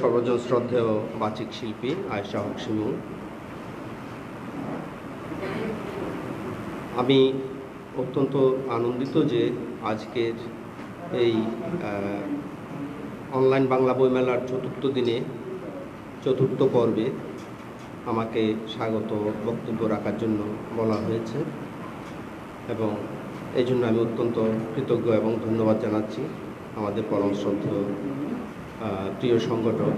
সর্বজন শ্রদ্ধেয় বাচিক শিল্পী আয়েশা হক শিমু। আমি অত্যন্ত আনন্দিত যে আজকের এই অনলাইন বাংলা বইমেলার চতুর্থ পর্বে আমাকে স্বাগত বক্তব্য রাখার জন্য বলা হয়েছে এবং এই জন্য আমি অত্যন্ত কৃতজ্ঞ এবং ধন্যবাদ জানাচ্ছি আমাদের পরম শ্রদ্ধেয় প্রিয় সংগঠক,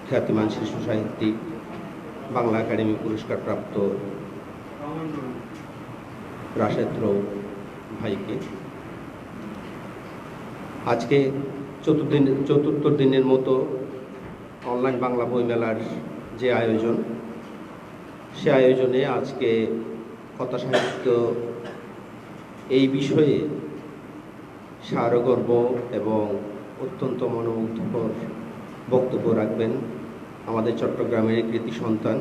খ্যাতিমান শিশু সাহিত্যিক, বাংলা একাডেমি পুরস্কারপ্রাপ্ত রাশেদ রৌফ ভাইকে। আজকে চতুর্থ দিনের মতো অনলাইন বাংলা বইমেলার যে আয়োজন, সে আয়োজনে আজকে কথা সাহিত্য এই বিষয়ে সারগর্ব এবং অত্যন্ত মনোমুগ্ধকর বক্তব্য রাখবেন আমাদের চট্টগ্রামের কৃতি সন্তান,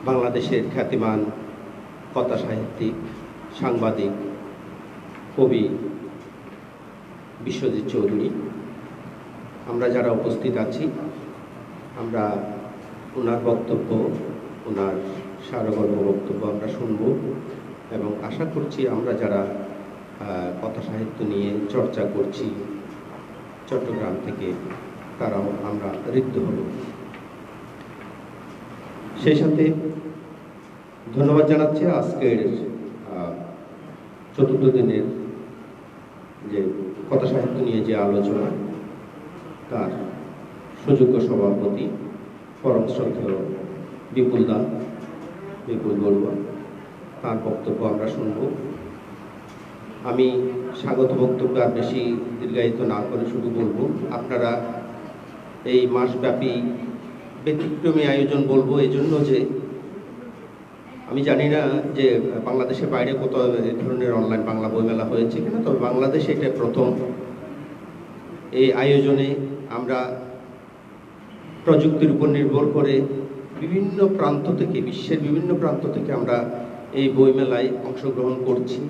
বাংলাদেশের খ্যাতিমান কথা সাহিত্যিক, সাংবাদিক, কবি বিশ্বজিৎ চৌধুরী। আমরা যারা উপস্থিত আছি, আমরা ওনার বক্তব্য, ওনার সারগর্ব বক্তব্য আমরা শুনব এবং আশা করছি আমরা যারা কথা সাহিত্য নিয়ে চর্চা করছি চট্টগ্রাম থেকে, তারাও আমরা ঋদ্ধ হব। সেই সাথে ধন্যবাদ জানাচ্ছি আজকের চতুর্থ দিনের যে কথা সাহিত্য নিয়ে যে আলোচনা, তার সুযোগ্য সভাপতি পরম শ্রদ্ধেয় বিপুল বড়ুয়া, তার বক্তব্য আমরা শুনব। আমি স্বাগত বক্তব্য আর বেশি দীর্ঘায়িত না করে শুধু বলবো, আপনারা এই মাসব্যাপী ব্যতিক্রমী আয়োজন বলবো এই জন্য যে আমি জানি না যে বাংলাদেশের বাইরে কোথাও এই ধরনের অনলাইন বাংলা বইমেলা হয়েছে কিনা, তবে বাংলাদেশে এটা প্রথম। এই আয়োজনে আমরা প্রযুক্তির উপর নির্ভর করে বিভিন্ন প্রান্ত থেকে, বিশ্বের বিভিন্ন প্রান্ত থেকে আমরা এই বইমেলায় অংশগ্রহণ করছি।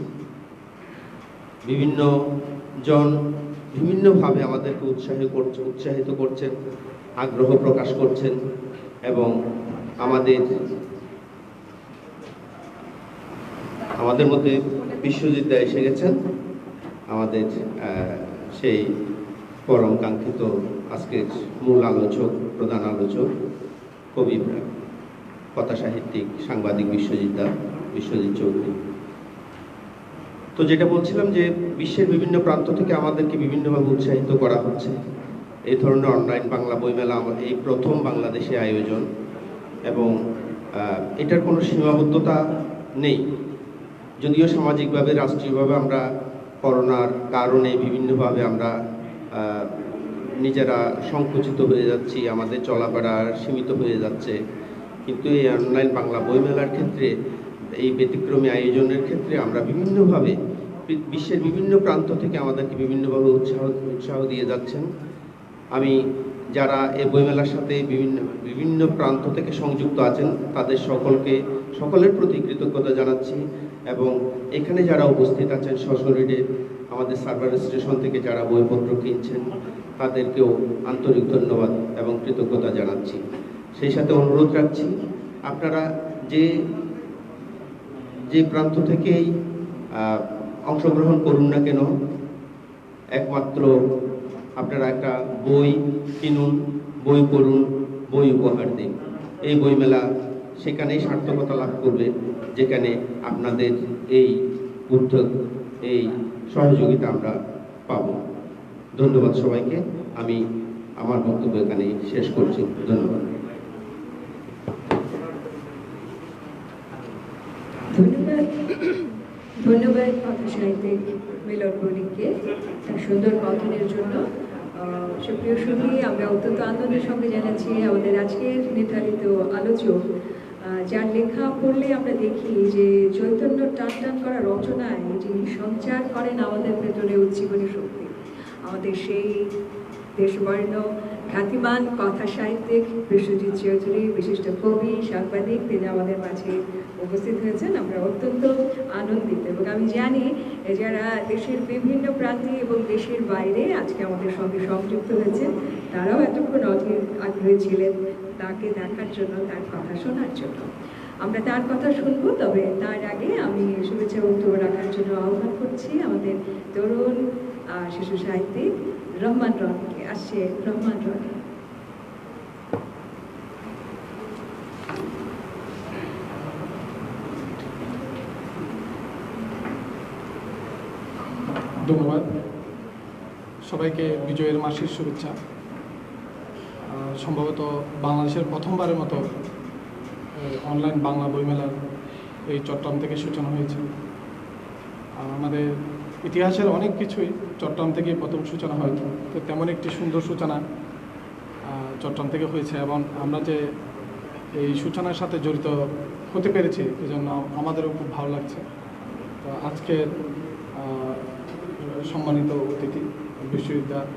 বিভিন্ন জন বিভিন্নভাবে আমাদেরকে উৎসাহিত করছেন, আগ্রহ প্রকাশ করছেন এবং আমাদের মধ্যে বিশ্বজিৎ দা এসে গেছেন, আমাদের সেই পরম কাঙ্ক্ষিত আজকের মূল আলোচক, প্রধান আলোচক, কবি, কথা সাহিত্যিক, সাংবাদিক বিশ্বজিৎ চৌধুরী। তো যেটা বলছিলাম যে বিশ্বের বিভিন্ন প্রান্ত থেকে আমাদেরকে বিভিন্নভাবে উৎসাহিত করা হচ্ছে। এই ধরনের অনলাইন বাংলা বইমেলা এই প্রথম বাংলাদেশে আয়োজন এবং এটার কোনো সীমাবদ্ধতা নেই। যদিও সামাজিকভাবে, রাষ্ট্রীয়ভাবে আমরা করোনার কারণে বিভিন্নভাবে আমরা নিজেরা সংকুচিত হয়ে যাচ্ছি, আমাদের চলাফেরা সীমিত হয়ে যাচ্ছে, কিন্তু এই অনলাইন বাংলা বইমেলার ক্ষেত্রে, এই ব্যতিক্রমী আয়োজনের ক্ষেত্রে আমরা বিভিন্নভাবে বিশ্বের বিভিন্ন প্রান্ত থেকে আমাদেরকে বিভিন্নভাবে উৎসাহ দিয়ে যাচ্ছেন। আমি যারা এই বইমেলার সাথে বিভিন্ন প্রান্ত থেকে সংযুক্ত আছেন তাদের সকলের প্রতি কৃতজ্ঞতা জানাচ্ছি এবং এখানে যারা উপস্থিত আছেন সশরীরে আমাদের সার্ভার স্টেশন থেকে যারা বইপত্র কিনছেন তাদেরকেও আন্তরিক ধন্যবাদ এবং কৃতজ্ঞতা জানাচ্ছি। সেই সাথে অনুরোধ রাখছি, আপনারা যে প্রান্ত থেকেই অংশগ্রহণ করুন না কেন, একমাত্র আপনারা একটা বই কিনুন, বই পড়ুন, বই উপহার দিন। এই বইমেলা সেখানেই সার্থকতা লাভ করবে যেখানে আপনাদের এই উদ্যোগ, এই সহযোগিতা আমরা পাব। ধন্যবাদ সবাইকে। আমি আমার বক্তব্য এখানেই শেষ করছি। ধন্যবাদ। ধন্যবাদ কথা সাহিত্যিক মিলন বণিককে তার সুন্দর কথনের জন্য। সুপ্রিয় সুধী, আমরা অত্যন্ত আনন্দের সঙ্গে জানাচ্ছি আমাদের আজকের নির্ধারিত আলোচক, যার লেখা পড়লে আমরা দেখি যে চৈতন্য টান করা রচনায় যিনি সঞ্চার করেন আমাদের ভেতরে উজ্জীবনী শক্তি। আমাদের সেই দেশবর্ণ খ্যাতিমান কথা সাহিত্যিক বিশ্বজিৎ চৌধুরী, বিশিষ্ট কবি, সাংবাদিক, তিনি আমাদের মাঝে উপস্থিত হয়েছেন। আমরা অত্যন্ত আনন্দিত এবং আমি জানি যারা দেশের বিভিন্ন প্রান্তে এবং দেশের বাইরে আজকে আমাদের সঙ্গে সংযুক্ত হয়েছেন তারাও এতক্ষণ অধীর আগ্রহী ছিলেন তাকে দেখার জন্য, তার কথা শোনার জন্য। আমরা তার কথা শুনবো, তবে তার আগে আমি শুভেচ্ছা বক্তব্য রাখার জন্য আহ্বান করছি আমাদের তরুণ শিশু সাহিত্যিক রহমান রনিকে। আসছে রহমান রনি। ধন্যবাদ সবাইকে বিজয়ের মাসের শুভেচ্ছা। সম্ভবত বাংলাদেশের প্রথমবারের মতো অনলাইন বাংলা বইমেলার এই চট্টগ্রাম থেকে সূচনা হয়েছে। আমাদের ইতিহাসের অনেক কিছুই চট্টগ্রাম থেকে প্রথম সূচনা হয়তো, তো তেমন একটি সুন্দর সূচনা চট্টগ্রাম থেকে হয়েছে এবং আমরা যে এই সূচনার সাথে জড়িত হতে পেরেছি এজন্য আমাদেরও খুব ভালো লাগছে। তো আজকের সম্মানিত অতিথি বিশ্ববিদ্যালয়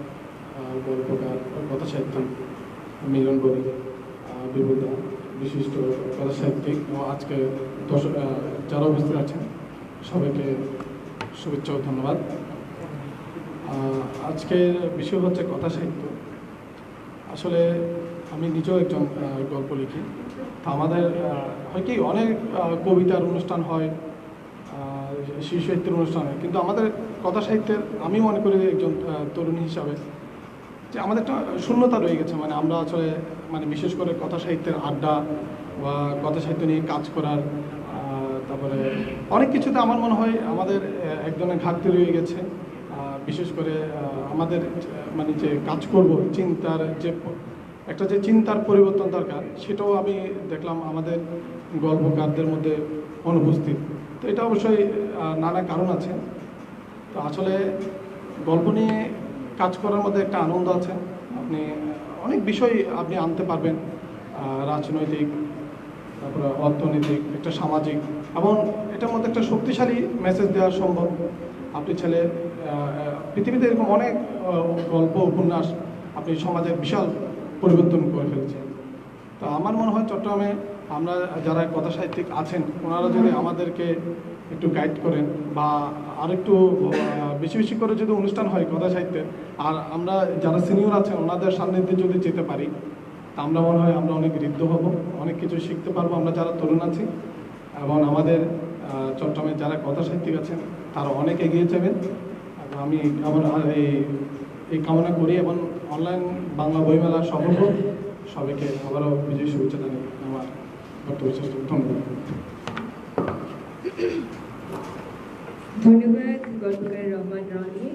গল্পকার কথা সাহিত্যিক মিলন বণিক, বিভূদা বিশিষ্ট কথা সাহিত্যিক ও আজকে যারা উপস্থিত আছেন সবাইকে শুভেচ্ছা ও ধন্যবাদ। আজকের বিষয় হচ্ছে কথা সাহিত্য। আসলে আমি নিজেও একজন গল্প লিখি। তো আমাদের হয় কি অনেক কবিতার অনুষ্ঠান হয়, শিশু সাহিত্যের অনুষ্ঠান হয়, কিন্তু আমাদের কথা সাহিত্যের আমি মনে করি একজন তরুণী হিসাবে যে আমাদের একটা শূন্যতা রয়ে গেছে। মানে আমরা আসলে মানে বিশেষ করে কথা সাহিত্যের আড্ডা বা কথা সাহিত্য নিয়ে কাজ করার তারপরে অনেক কিছুতে আমার মনে হয় আমাদের এক ধরনের ঘাটতি রয়ে গেছে। বিশেষ করে আমাদের মানে যে কাজ করব চিন্তার যে একটা যে চিন্তার পরিবর্তন দরকার সেটাও আমি দেখলাম আমাদের গল্পকারদের মধ্যে অনুপস্থিত। তো এটা অবশ্যই নানা কারণ আছে। তো আসলে গল্প নিয়ে কাজ করার মধ্যে একটা আনন্দ আছে। আপনি অনেক বিষয় আপনি আনতে পারবেন, রাজনৈতিক, তারপরে অর্থনৈতিক, একটা সামাজিক, এবং এটার মধ্যে একটা শক্তিশালী মেসেজ দেওয়া সম্ভব। আপনি ছেলে পৃথিবীতে এরকম অনেক গল্প উপন্যাস আপনি সমাজের বিশাল পরিবর্তন করে ফেলছেন। তো আমার মনে হয় চট্টগ্রামে আমরা যারা কথা সাহিত্যিক আছেন ওনারা যদি আমাদেরকে একটু গাইড করেন বা আরেকটু বেশি বেশি করে যদি অনুষ্ঠান হয় কথা সাহিত্যের, আর আমরা যারা সিনিয়র আছেন ওনাদের সান্নিধ্যে যদি যেতে পারি, তা আমরা মনে হয় আমরা অনেক ঋদ্ধ হব, অনেক কিছু শিখতে পারবো আমরা যারা তরুণ আছি। এবং আমাদের চট্টগ্রামের যারা কথা সাহিত্যিক আছেন তারা অনেক এগিয়ে যাবেন। আমি আবার এই কামনা করি এবং অনলাইন বাংলা বইমেলা সফল হোক। সবাইকে আবারও বিজয় শুভেচ্ছা জানাই। আমার বক্তব্য শেষ করছি। ধন্যবাদ। ধন্যবাদ গল্পকার রহমান রনি।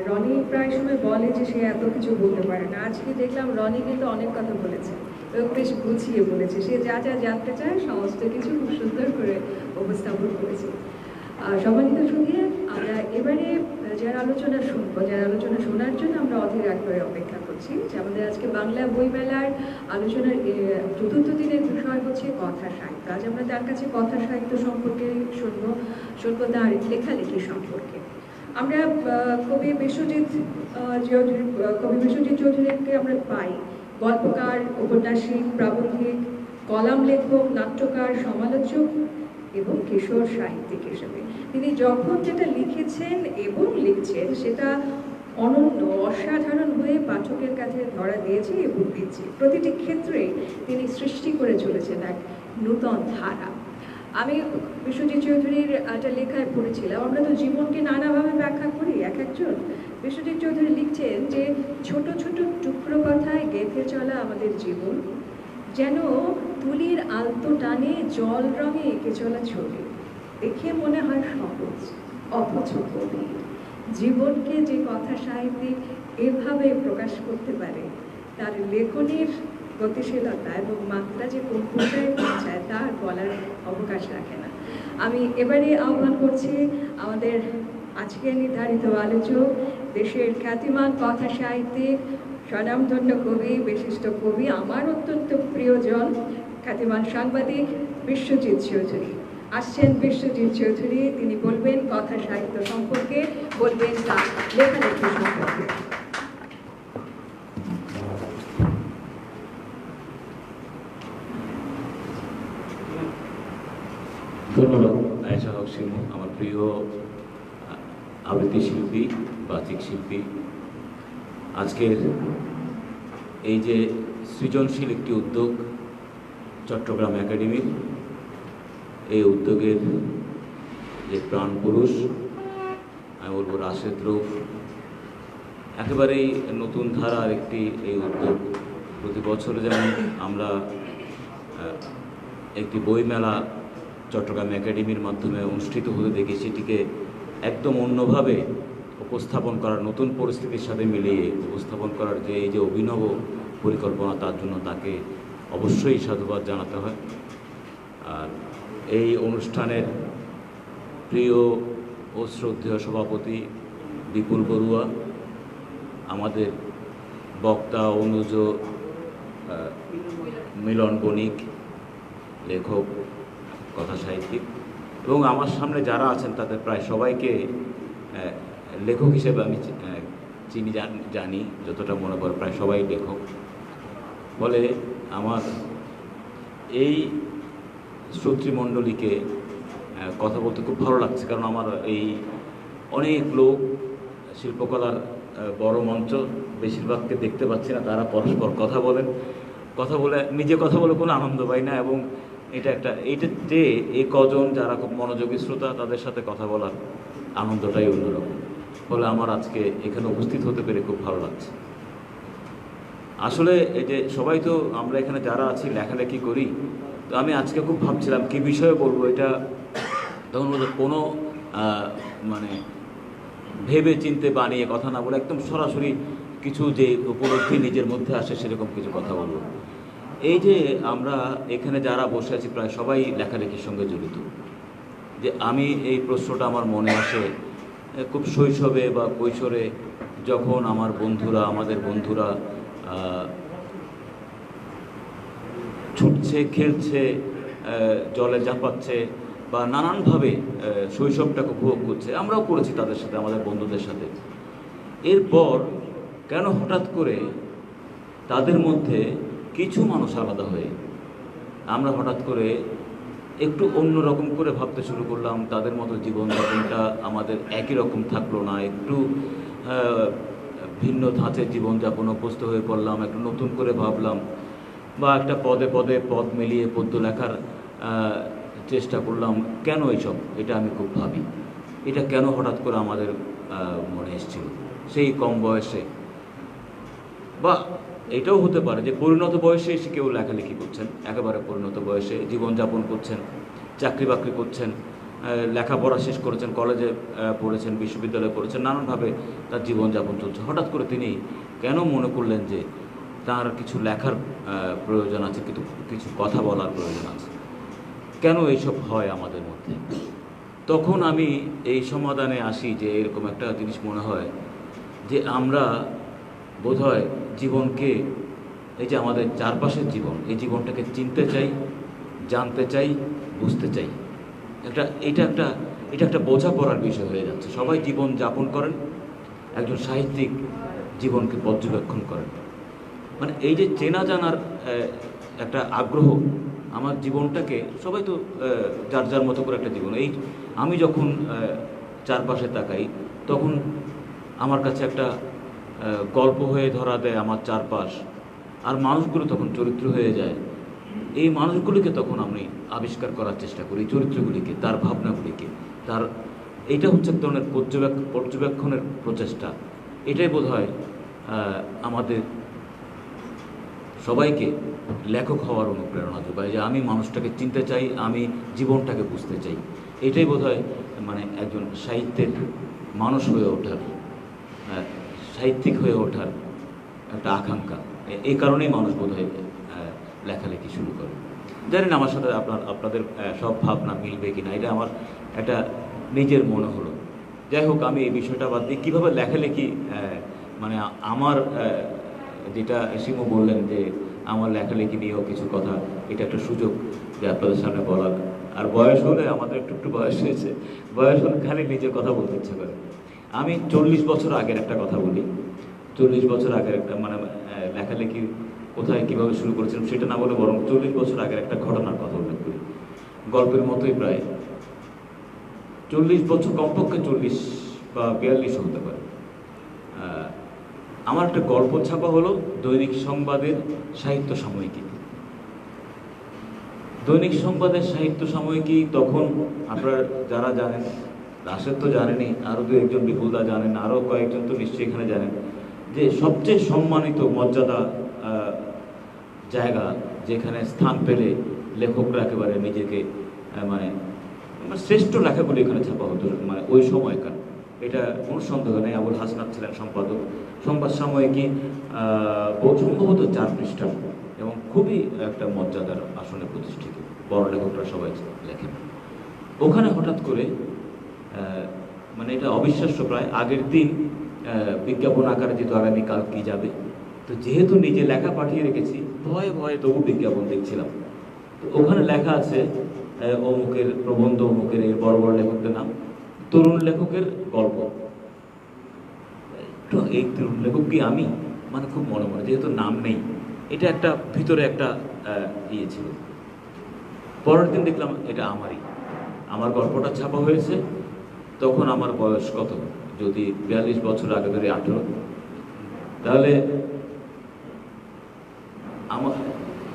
রনি প্রায় সময় বলে যে সে এত কিছু বলতে পারে না। আজকে দেখলাম রনি কিন্তু অনেক কথা বলেছে এবং বেশ গুছিয়ে বলেছে। সে যা যা জানতে চায় সমস্ত কিছু খুব সুন্দর করে উপস্থাপন করেছে। সম্মানিত সঙ্গে আমরা এবারে যার আলোচনা শুনবো, যার আলোচনা শোনার জন্য আমরা অধীর আগ্রহে অপেক্ষা করছি, যে আমাদের আজকে বাংলা বইমেলার আলোচনার চতুর্থ দিনের বিষয় হচ্ছে কথা সাহিত্য। আজ আমরা তার কাছে কথা সাহিত্য সম্পর্কে শুনবো তার লেখালেখি সম্পর্কে। আমরা কবি বিশ্বজিৎ চৌধুরীকে আমরা পাই গল্পকার, ঔপন্যাসিক, প্রাবন্ধিক, কলাম লেখক, নাট্যকার, সমালোচক এবং কিশোর সাহিত্যিক হিসেবে। তিনি যখন যেটা লিখেছেন এবং লিখছেন সেটা অনন্য, অসাধারণ হয়ে পাঠকের কাছে ধরা দিয়েছে এবং দিচ্ছে। প্রতিটি ক্ষেত্রে তিনি সৃষ্টি করে চলেছেন এক নূতন ধারা। আমি বিশ্বজিৎ চৌধুরীর একটা লেখায় পড়েছিলাম, আমরা তো জীবনকে নানাভাবে ব্যাখ্যা করি এক একজন। বিশ্বজিৎ চৌধুরী লিখছেন যে ছোট ছোট টুকরো কথায় গেঁথে চলা আমাদের জীবন যেন তুলির আলতো টানে জল রঙে এঁকে চলা ছবি। দেখে মনে হয় সহজ, অথচ গভীর। জীবনকে যে কথা সাহিত্যিক এভাবে প্রকাশ করতে পারে, তার লেখনের গতিশীলতা এবং মাত্রা যে কোন পর্যায়ে পৌঁছায় তা বলার অবকাশ রাখে না। আমি এবারে আহ্বান করছি আমাদের আজকের নির্ধারিত আলোচক, দেশের খ্যাতিমান কথা সাহিত্যিক, স্বনামধন্য কবি, বিশিষ্ট কবি, আমার অত্যন্ত প্রিয়জন, খ্যাতিমান সাংবাদিক বিশ্বজিৎ চৌধুরী। আসছেন বিশ্বজিৎ চৌধুরী। তিনি বলবেন কথা সাহিত্য সম্পর্কে, বলবেন তার লেখালেখি সম্পর্কে। ধন্যবাদ আয়েশা হক শিমু, আমার প্রিয় আবৃত্তি শিল্পী, বাচিক শিল্পী। আজকের এই যে সৃজনশীল একটি উদ্যোগ চট্টগ্রাম একাডেমির, এই উদ্যোগের যে প্রাণ পুরুষ আমি বলবো রাশেদ রৌফ, একেবারেই নতুন ধারার একটি এই উদ্যোগ। প্রতি বছর যেমন আমরা একটি বইমেলা চট্টগ্রাম একাডেমির মাধ্যমে অনুষ্ঠিত হতে দেখি, সেটিকে একদম অন্যভাবে উপস্থাপন করার, নতুন পরিস্থিতির সাথে মিলিয়ে উপস্থাপন করার যে এই যে অভিনব পরিকল্পনা, তার জন্য তাকে অবশ্যই সাধুবাদ জানাতে হয়। আর এই অনুষ্ঠানের প্রিয় ও শ্রদ্ধেয় সভাপতি বিপুল বড়ুয়া, আমাদের বক্তা অনুজ মিলন বণিক, লেখক, কথা সাহিত্যিক, এবং আমার সামনে যারা আছেন তাদের প্রায় সবাইকে লেখক হিসেবে আমি চিনি, জানি, যতটা মনে পড়ে প্রায় সবাই লেখক। বলে আমার এই শ্রোতৃমণ্ডলীকে কথা বলতে খুব ভালো লাগছে, কারণ আমার এই অনেক লোক শিল্পকলার বড় মঞ্চ, বেশিরভাগকে দেখতে পাচ্ছি না, তারা পরস্পর কথা বলে নিজে কথা বলে কোনো আনন্দ পাই না, এবং এইটাতে এই কজন যারা খুব মনোযোগী শ্রোতা, তাদের সাথে কথা বলার আনন্দটাই অন্যরকম। ফলে আমার আজকে এখানে উপস্থিত হতে পেরে খুব ভালো লাগছে। আসলে এই যে সবাই তো আমরা এখানে যারা আছি লেখালেখি করি, তো আমি আজকে খুব ভাবছিলাম কী বিষয়ে বলবো। এটা তখন কোনো মানে ভেবে চিনতে বানিয়ে কথা না বলে একদম সরাসরি কিছু যে উপলব্ধি নিজের মধ্যে আসে সেরকম কিছু কথা বলবো। এই যে আমরা এখানে যারা বসে আছি প্রায় সবাই লেখালেখির সঙ্গে জড়িত। যে আমি এই প্রশ্নটা আমার মনে আসে খুব শৈশবে বা কৈশোরে, যখন আমাদের বন্ধুরা ছুটছে, খেলছে, জলে ঝাঁপাচ্ছে বা নানানভাবে শৈশবটাকে উপভোগ করছে, আমরাও করেছি তাদের সাথে, আমাদের বন্ধুদের সাথে। এরপর কেন হঠাৎ করে তাদের মধ্যে কিছু মানুষ আলাদা হয়ে আমরা হঠাৎ করে একটু অন্য রকম করে ভাবতে শুরু করলাম, তাদের মতো জীবনযাপনটা আমাদের একই রকম থাকলো না, একটু ভিন্ন ধাঁচের জীবনযাপন অভ্যস্ত হয়ে পড়লাম, একটু নতুন করে ভাবলাম, বা একটা পদে পদে পদ মিলিয়ে পদ্য লেখার চেষ্টা করলাম। কেন এইসব? এটা আমি খুব ভাবি, এটা কেন হঠাৎ করে আমাদের মনে এসেছিল সেই কম বয়সে। বা এটাও হতে পারে যে পরিণত বয়সে এসে কেউ লেখালেখি করছেন, একেবারে পরিণত বয়সে জীবনযাপন করছেন, চাকরি বাকরি করছেন, লেখাপড়া শেষ করেছেন, কলেজে পড়েছেন, বিশ্ববিদ্যালয়ে পড়েছেন, নানানভাবে তার জীবনযাপন চলছে। হঠাৎ করে তিনি কেন মনে করলেন যে তার কিছু লেখার প্রয়োজন আছে, কিছু কথা বলার প্রয়োজন আছে। কেন এইসব হয় আমাদের মধ্যে? তখন আমি এই সমাধানে আসি যে এরকম একটা জিনিস মনে হয় যে আমরা বোধহয় জীবনকে, এই যে আমাদের চারপাশের জীবন, এই জীবনটাকে চিনতে চাই, জানতে চাই, বুঝতে চাই। এটা একটা বোঝাপড়ার বিষয় হয়ে যাচ্ছে। সবাই জীবন যাপন করেন, একজন সাহিত্যিক জীবনকে পর্যবেক্ষণ করেন। মানে এই যে চেনা জানার একটা আগ্রহ, আমার জীবনটাকে সবাই তো যার যার মতো করে একটা জীবন। আমি যখন চারপাশে তাকাই, তখন আমার কাছে একটা গল্প হয়ে ধরা দেয় আমার চারপাশ, আর মানুষগুলো তখন চরিত্র হয়ে যায়। এই মানুষগুলিকে তখন আমি আবিষ্কার করার চেষ্টা করি, চরিত্রগুলিকে, তার ভাবনাগুলিকে, এইটা হচ্ছে এক ধরনের পর্যবেক্ষণের প্রচেষ্টা। এটাই বোধহয় আমাদের সবাইকে লেখক হওয়ার অনুপ্রেরণা যোগায়, যে আমি মানুষটাকে চিনতে চাই, আমি জীবনটাকে বুঝতে চাই। এটাই বোধহয় মানে একজন সাহিত্যের মানুষ হয়ে ওঠার, সাহিত্যিক হয়ে ওঠার একটা আকাঙ্ক্ষা। এই কারণেই মানুষ বোধহয় লেখালেখি শুরু করে। জানি না আমার সাথে আপনাদের সব ভাবনা মিলবে কি না, এটা আমার একটা নিজের মনে হলো। যাই হোক, আমি এই বিষয়টা বাদ দিই। কীভাবে লেখালেখি মানে আমার, যেটা শিমু বললেন যে আমার লেখালেখি নিয়েও কিছু কথা, এটা একটা সুযোগ যে আপনাদের সামনে বলার। আর বয়স হলে, আমাদের একটু বয়স হয়েছে, বয়স হলে খালি নিজের কথা বলতে ইচ্ছে করে। আমি 40 বছর আগের একটা কথা বলি। 40 বছর আগের একটা মানে লেখালেখি কোথায় কীভাবে শুরু করেছিলাম সেটা না বলে বরং 40 বছর আগের একটা ঘটনার কথা উল্লেখ করি। গল্পের মতোই প্রায়। 40 বছর, কমপক্ষে 40 বা 42 হতে পারে। আমার একটা গল্প ছাপা হলো দৈনিক সংবাদের সাহিত্য সাময়িকী। দৈনিক সংবাদের সাহিত্য সাময়িকী তখন আপনারা যারা জানেন, রাশেদ তো জানেনই, আরও দু একজন বিপুলদা জানেন, আরও কয়েকজন তো নিশ্চয়ই এখানে জানেন, যে সবচেয়ে সম্মানিত মর্যাদা জায়গা, যেখানে স্থান পেলে লেখকরা একেবারে নিজেকে মানে শ্রেষ্ঠ লেখাগুলি এখানে ছাপা হতো, মানে ওই সময়কার। এটা কোনো সন্দেহ নেই। আবুল হাসনাত ছিলেন সম্পাদক। সংবাদ সাময়িকী সম্ভবত 4 পৃষ্ঠা এবং খুবই একটা মর্যাদার আসনে প্রতিষ্ঠিত, বড় লেখকরা সবাই লেখেন। ওখানে হঠাৎ করে মানে এটা অবিশ্বাস্য, প্রায় আগের দিন বিজ্ঞাপন আকারে যেহেতু আগামীকাল কি যাবে, তো যেহেতু নিজে লেখা পাঠিয়ে রেখেছি, ভয়ে ভয়ে তবু বিজ্ঞাপন দেখছিলাম। তো ওখানে লেখা আছে অমুকের প্রবন্ধ, অমুকের এই বড় বড় লেখকদের নাম, তরুণ লেখকের গল্প। এই তরুণ লেখক কি আমি, মানে খুব মনে মনে, যেহেতু নাম নেই, এটা একটা ভিতরে একটা ইয়ে ছিল। পরের দিন দেখলাম এটা আমার গল্পটা ছাপা হয়েছে। তখন আমার বয়স কত, যদি 42 বছর আগে ধরে 18, তাহলে আমার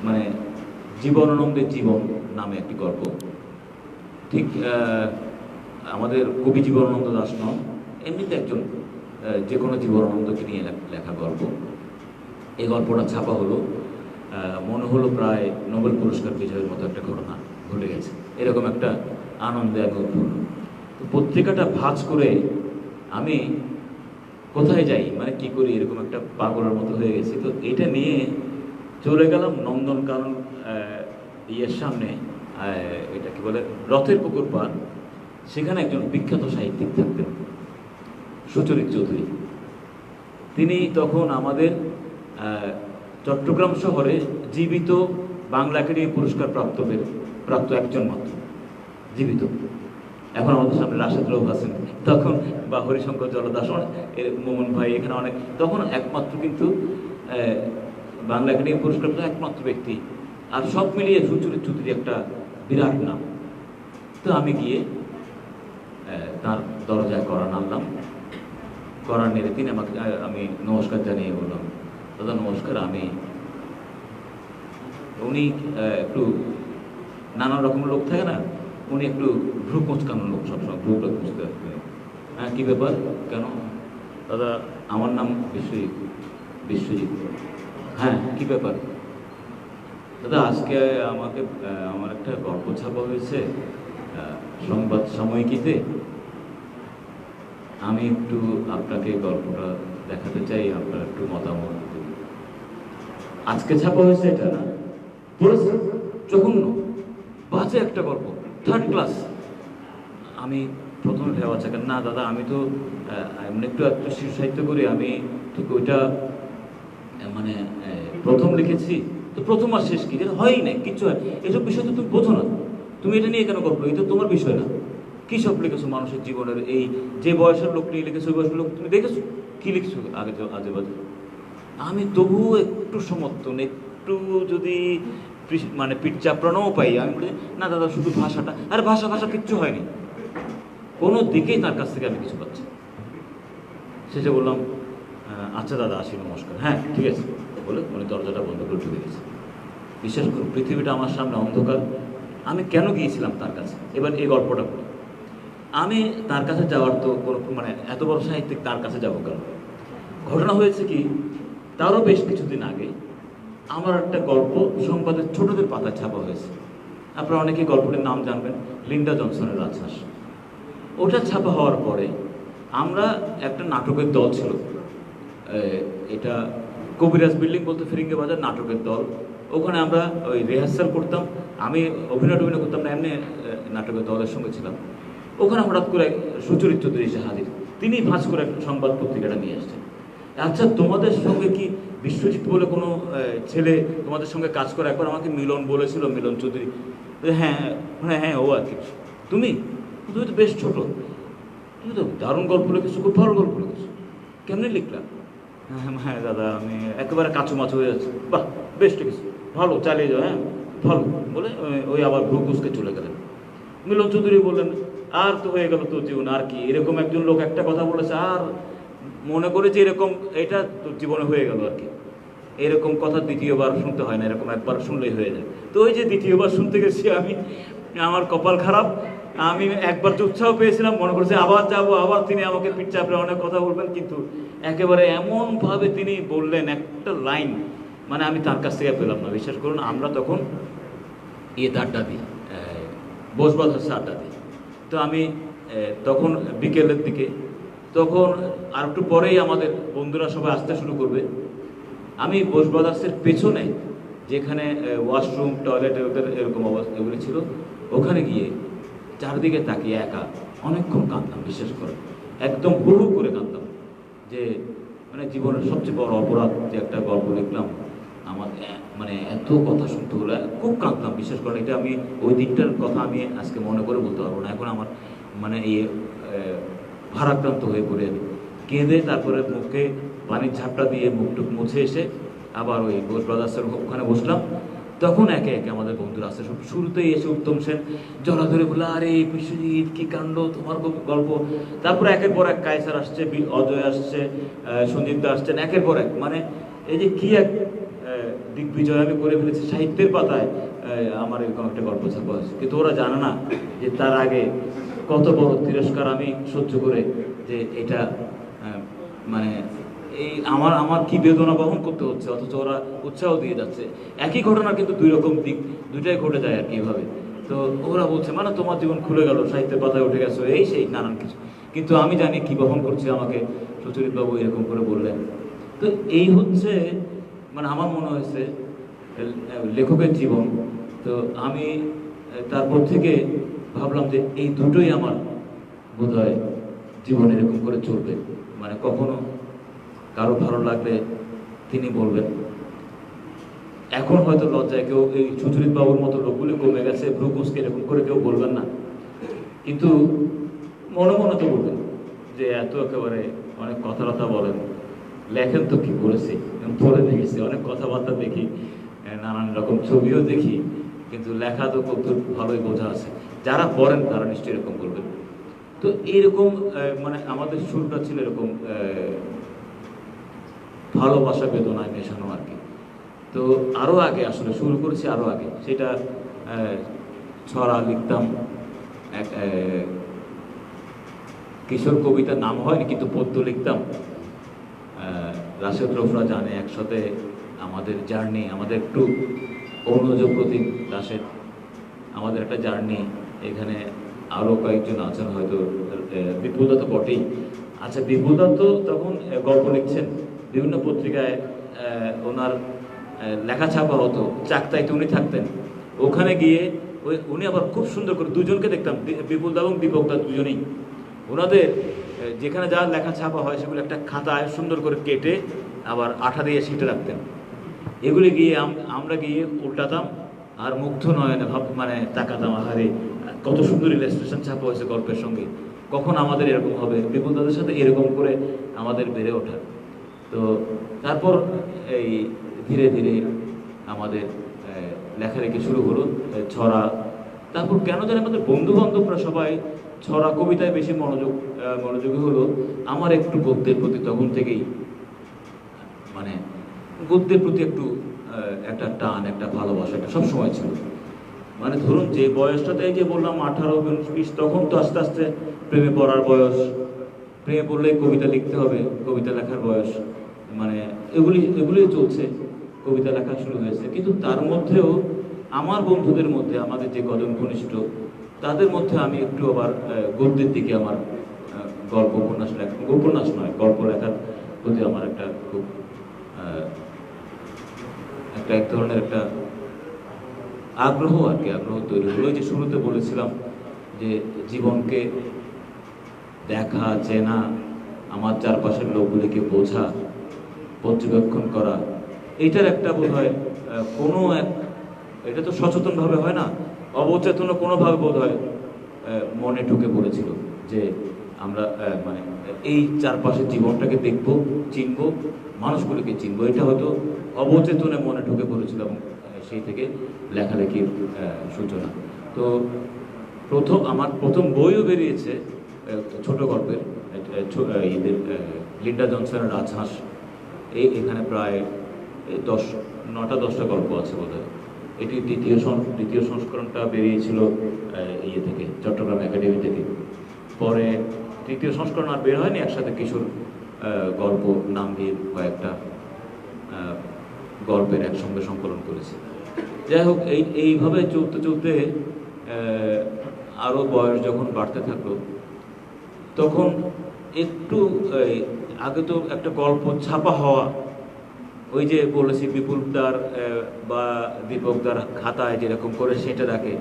মানে জীবনানন্দের জীবন নামে একটি গল্প, ঠিক আমাদের কবি জীবনানন্দ দাশ নন, এমনিতে একজন যে কোনো জীবনানন্দকে নিয়ে লেখা গল্প। এই গল্পটা ছাপা হলো, মনে হলো প্রায় নোবেল পুরস্কার বিজয়ের মতো একটা ঘটনা ঘটে গেছে, এরকম একটা আনন্দে আমি উঠল। তো পত্রিকাটা ভাঁজ করে আমি কোথায় যাই, মানে কি করি, এরকম একটা পাগলের মতো হয়ে গেছি। তো এটা নিয়ে চলে গেলাম নন্দনকানন ইয়ের সামনে, এটা কি বলে, রথের পুকুর পাড়। সেখানে একজন বিখ্যাত সাহিত্যিক থাকতেন, সুচরিত চৌধুরী। তিনি তখন আমাদের চট্টগ্রাম শহরে জীবিত বাংলা একাডেমি পুরস্কার প্রাপ্ত একজন মাত্র জীবিত। এখন আমাদের সামনে রাশেদ রৌফ আছেন, তখন বা হরিশঙ্কর জলদাস, মোমন ভাই, এখানে অনেক, তখন একমাত্র কিন্তু বাংলা একাডেমি পুরস্কার একমাত্র ব্যক্তি। আর সব মিলিয়ে সুচরিত চৌধুরী একটা বিরাট নাম। তো আমি গিয়ে তার দরজায় কড়া নাড়লাম। কড়া নেড়ে তিনি আমাকে, আমি নমস্কার জানিয়ে বললাম, দাদা নমস্কার, উনি একটু নানা রকম লোক থাকে না, উনি একটু ভ্রু কোঁচকানোর লোক, সবসময় ভ্রুটা কুঁচকে। হ্যাঁ, কী ব্যাপার, কেন? দাদা আমার নাম বিশ্বজিৎ। হ্যাঁ, কী ব্যাপার? দাদা আজকে আমার একটা গল্প ছাপা হয়েছে সংবাদ সাময়িকীতে, আমি একটু আপনাকে গল্পটা দেখাতে চাই, আপনার একটু মতামত। আজকে ছাপা হয়েছে এটা না, পড়েছে, জঘন্য বাজে একটা গল্প, 3rd ক্লাস। আমি প্রথমে ভেবা চাকেন, না দাদা আমি তো এমনি একটু শিশু সাহিত্য করি, আমি ঠিক ওইটা মানে প্রথম লিখেছি, তো প্রথম আর শেষ কি হয়ই না, কিচ্ছু হয়, এসব বিষয় তো তুমি বোঝো না, তুমি এটা নিয়ে কেন গল্প, এটা তোমার বিষয় না। কী সব লিখেছো মানুষের জীবনের, এই যে বয়সের লোক নিয়ে লিখেছো, ওই বয়সের লোক তুমি দেখেছো কী লিখছো আজে বাজে। আমি তবুও একটু সমর্থন, একটু যদি মানে পিঠ চাপড়ানোও পাই, আমি বলি না দাদা শুধু ভাষাটা, আর ভাষা কিচ্ছু হয়নি, কোনো দিকেই তার কাছ থেকে আমি কিছু পাচ্ছি। শেষে বললাম আচ্ছা দাদা আসি, নমস্কার। হ্যাঁ ঠিক আছে বলে উনি দরজাটা বন্ধ করে ঢুকে গেছে। বিশ্বাস করুন, পৃথিবীটা আমার সামনে অন্ধকার। আমি কেন গিয়েছিলাম তার কাছে, এবার এই গল্পটা বলি। আমি তার কাছে যাওয়ার তো কোনো মানে এত বড় সাহিত্যিক, তার কাছে যাবো কেন? ঘটনা হয়েছে কি, তারও বেশ কিছুদিন আগে আমার একটা গল্প সংবাদের ছোটদের পাতায় ছাপা হয়েছে। আপনারা অনেকে গল্পটির নাম জানবেন, লিন্ডা জনসনের রাজহাঁস। ওটা ছাপা হওয়ার পরে আমরা একটা নাটকের দল ছিল, এটা কবিরাজ বিল্ডিং বলতে ফিরিঙ্গে বাজার নাটকের দল। ওখানে আমরা ওই রিহার্সাল করতাম, আমি অভিনয় করতাম না, এমনি নাটকের দলের সঙ্গে ছিলাম। ওখানে হঠাৎ করে সুচরিত চৌধুরী এসে হাজির, তিনি ভাঁজ করে সংবাদ পত্রিকাটা নিয়ে আসছেন। আচ্ছা তোমাদের সঙ্গে কি বিশ্বজিৎ বলে কোনো ছেলে তোমাদের সঙ্গে কাজ করে? একবার আমাকে মিলন বলেছিল, মিলন চৌধুরী। হ্যাঁ হ্যাঁ হ্যাঁ, ও আর কি। তুমি তো বেশ ছোট, তুমি তো দারুণ গল্প লিখেছো, খুব ভালো গল্প লিখেছো, কেমনি লিখলাম? হ্যাঁ দাদা আমি একেবারে কাছু মাছু হয়ে যাচ্ছি। বাহ বেশ ঠিক আছে, ভালো, চালিয়ে যাও। হ্যাঁ ভালো বলে ওই আবার ভ্রু কুঁচকে চলে গেলেন। মিলন চৌধুরী বললেন আর তো হয়ে গেল তোর জীবন, আর কি। এরকম একজন লোক একটা কথা বলেছে, আর মনে করে যে এরকম এটা তোর জীবনে হয়ে গেল আর কি। এরকম কথা দ্বিতীয়বার শুনতে হয় না, এরকম একবার শুনলেই হয়ে যায়। তো ওই যে দ্বিতীয়বার শুনতে গেছি আমি, আমার কপাল খারাপ। আমি একবার যে উৎসাহ পেয়েছিলাম, মনে করছি আবার যাব, আবার তিনি আমাকে পিঠ চাপড়ে অনেক কথা বলবেন, কিন্তু একেবারে এমনভাবে তিনি বললেন একটা লাইন, মানে আমি তার কাছ থেকে পেলাম না। বিশ্বাস করুন, আমরা তখন ইয়েতে আড্ডা দিই, বসবাদ হচ্ছে আড্ডা দিই। তো আমি তখন বিকেলের দিকে, তখন আর একটু পরেই আমাদের বন্ধুরা সবাই আসতে শুরু করবে। আমি বসবাদাসের পেছনে যেখানে ওয়াশরুম, টয়লেট ওদের এরকম অবস্থা এগুলি ছিল, ওখানে গিয়ে চারদিকে তাকিয়ে একা অনেকক্ষণ কাঁদতাম। বিশ্বাস করে একদম হু হু করে কাঁদতাম, যে মানে জীবনের সবচেয়ে বড় অপরাধ যে একটা গল্প লিখলাম, আমার মানে এত কথা শুনতে হলো, খুব কাঁদতাম। বিশ্বাস করেন, এটা আমি ওই দিকটার কথা আমি আজকে মনে করে বলতে পারবো না। এখন আমার মানে ভারাক্রান্ত হয়ে পড়ে আমি কেঁদে, তারপরে মুখে পানির ঝাপটা দিয়ে মুখটুক মুছে এসে আবার ওই বোস ব্রাদার্সের ওখানে বসলাম। তখন একে একে আমাদের বন্ধুরা আসছে, সব শুরুতেই এসে উত্তম সেন জড়া ধরে বললো, আরে বিশ্বজিৎ কি কাণ্ড, তোমার গল্প। তারপরে একের পর এক কায়সার আসছে, অজয় আসছে, সঞ্জীব দা আসছেন, একের পর এক। মানে এই যে কি এক দিগ্বিজয় আমি করে ফেলেছি, সাহিত্যের পাতায় আমার এরকম একটা গল্প ছাপা হয়েছে। কিন্তু ওরা জানে না যে তার আগে কত বড় তিরস্কার আমি সহ্য করে, যে এটা মানে এই আমার কি বেদনা বহন করতে হচ্ছে, অথচ ওরা উৎসাহ দিয়ে যাচ্ছে। একই ঘটনা কিন্তু দুই রকম দিক, দুইটাই ঘটে যায় আর কি এভাবে। তো ওরা বলছে মানে তোমার জীবন খুলে গেল, সাহিত্যের পাতায় উঠে গেছো, এই সেই নানান কিছু। কিন্তু আমি জানি কি বহন করছি, আমাকে সুচরিতবাবু এরকম করে বললেন। তো এই হচ্ছে মানে আমার মনে হয়েছে লেখকের জীবন। তো আমি তারপর থেকে ভাবলাম যে এই দুটোই আমার বোধহয় জীবনে এরকম করে চলবে। মানে কখনো কারো ভালো লাগলে তিনি বলবেন। এখন হয়তো লজ্জায় কেউ, এই সুচরিত বাবুর মতো লোকগুলি কমে গেছে, ব্রুকুসকে এরকম করে কেউ বলবেন না, কিন্তু মনে মনে তো বলবেন যে এত একেবারে অনেক কথাবার্তা বলেন, লেখেন তো কি করেছি, পড়ে দেখেছি, অনেক কথাবার্তা দেখি, নানান রকম ছবিও দেখি, কিন্তু লেখা তো খুব ভালোই বোঝা আছে। যারা পড়েন তারা নিশ্চয়ই এরকম বলবেন। তো এইরকম মানে আমাদের শুরুটা ছিল এরকম ভালোবাসা বেদনায় মেশানো আর কি। তো আরও আগে আসলে শুরু করেছি, আরও আগে সেটা ছড়া লিখতাম, এক কিশোর কবিতার নাম হয়নি, কিন্তু পদ্য লিখতাম। রাশেদ রফরা জানে, একসাথে আমাদের জার্নি, আমাদের একটু অনুযোগ প্রতীক রাশেদ, আমাদের একটা জার্নি। এখানে আরও কয়েকজন আছেন হয়তো, বিপুল দত্ত বটেই। আচ্ছা, বিপুল দত্ত তখন গল্প লিখছেন, বিভিন্ন পত্রিকায় ওনার লেখা ছাপা হতো, চাকতাইতে উনি থাকতেন। ওখানে গিয়ে উনি আবার খুব সুন্দর করে দুজনকে দেখতাম, বিপুল দা এবং দীপক দা দুজনেই, ওনাদের যেখানে যা লেখা ছাপা হয় সেগুলো একটা খাতায় সুন্দর করে কেটে আবার আঠা দিয়ে সিটে রাখতেন। এগুলি গিয়ে আমরা গিয়ে উল্টাতাম আর মুগ্ধ নয়নে মানে তাকাতাম, আহারে কত সুন্দর ইলাস্ট্রেশন ছাপা হয়েছে গল্পের সঙ্গে, কখন আমাদের এরকম হবে, বিপুল দাদের সাথে এরকম করে আমাদের বেড়ে ওঠা। তো তারপর এই ধীরে ধীরে আমাদের লেখালেখি শুরু হলো, ছড়া। তারপর কেন জানি আমাদের বন্ধু বান্ধবরা সবাই ছড়া কবিতায় বেশি মনোযোগী হলো। আমার একটু গদ্যের প্রতি তখন থেকেই, মানে গদ্যের প্রতি একটু একটা টান, একটা ভালোবাসা, এটা সবসময় ছিল। মানে ধরুন যে বয়সটাতে, যে বললাম 18-20, তখন তো আস্তে আস্তে প্রেমে পড়ার বয়স, প্রেমে পড়লে কবিতা লিখতে হবে, কবিতা লেখার বয়স, মানে এগুলি চলছে, কবিতা লেখা শুরু হয়েছে। কিন্তু তার মধ্যেও আমার বন্ধুদের মধ্যে, আমাদের যে কজন ঘনিষ্ঠ, তাদের মধ্যে আমি একটু আবার গদ্যের দিকে আমার উপন্যাস নয়, গল্প লেখার প্রতি আমার একটা খুব এক ধরনের একটা আগ্রহ আর কি, আগ্রহ তৈরি হলো। যে শুরুতে বলেছিলাম যে জীবনকে দেখা, চেনা, আমার চারপাশের লোকগুলিকে বোঝা, পর্যবেক্ষণ করা, এইটার একটা বোধ হয় কোনো এক, এটা তো সচেতনভাবে হয় না, অবচেতন কোনোভাবে বোধ হয় মনে ঢুকে পড়েছিল যে আমরা মানে এই চারপাশের জীবনটাকে দেখবো, চিনবো, মানুষগুলিকে চিনবো। এটা হয়তো অবচেতনে মনে ঢুকে পড়েছিল এবং সেই থেকে লেখালেখির সূচনা। তো আমার প্রথম বইও বেরিয়েছে ছোট গল্পের, লিন্ডা জনসনের রাজহাঁস। এখানে প্রায় 9-10টা গল্প আছে বোধহয়। এটি দ্বিতীয় সংস্করণটা বেরিয়েছিল ইয়ে থেকে, চট্টগ্রাম একাডেমি থেকে। পরে তৃতীয় সংস্করণ আর বের হয়নি, একসাথে কিশোর গল্প নাম দিয়ে কয়েকটা গল্পের একসঙ্গে সংকলন করেছে। যাই হোক, এইভাবে চলতে চলতে আরও বয়স যখন বাড়তে থাকলো, তখন একটু আগে তো একটা গল্প ছাপা হওয়া, ওই যে বলেছি বিপুলদার বা দীপকদার খাতায় যেরকম করে সেটা রাখে,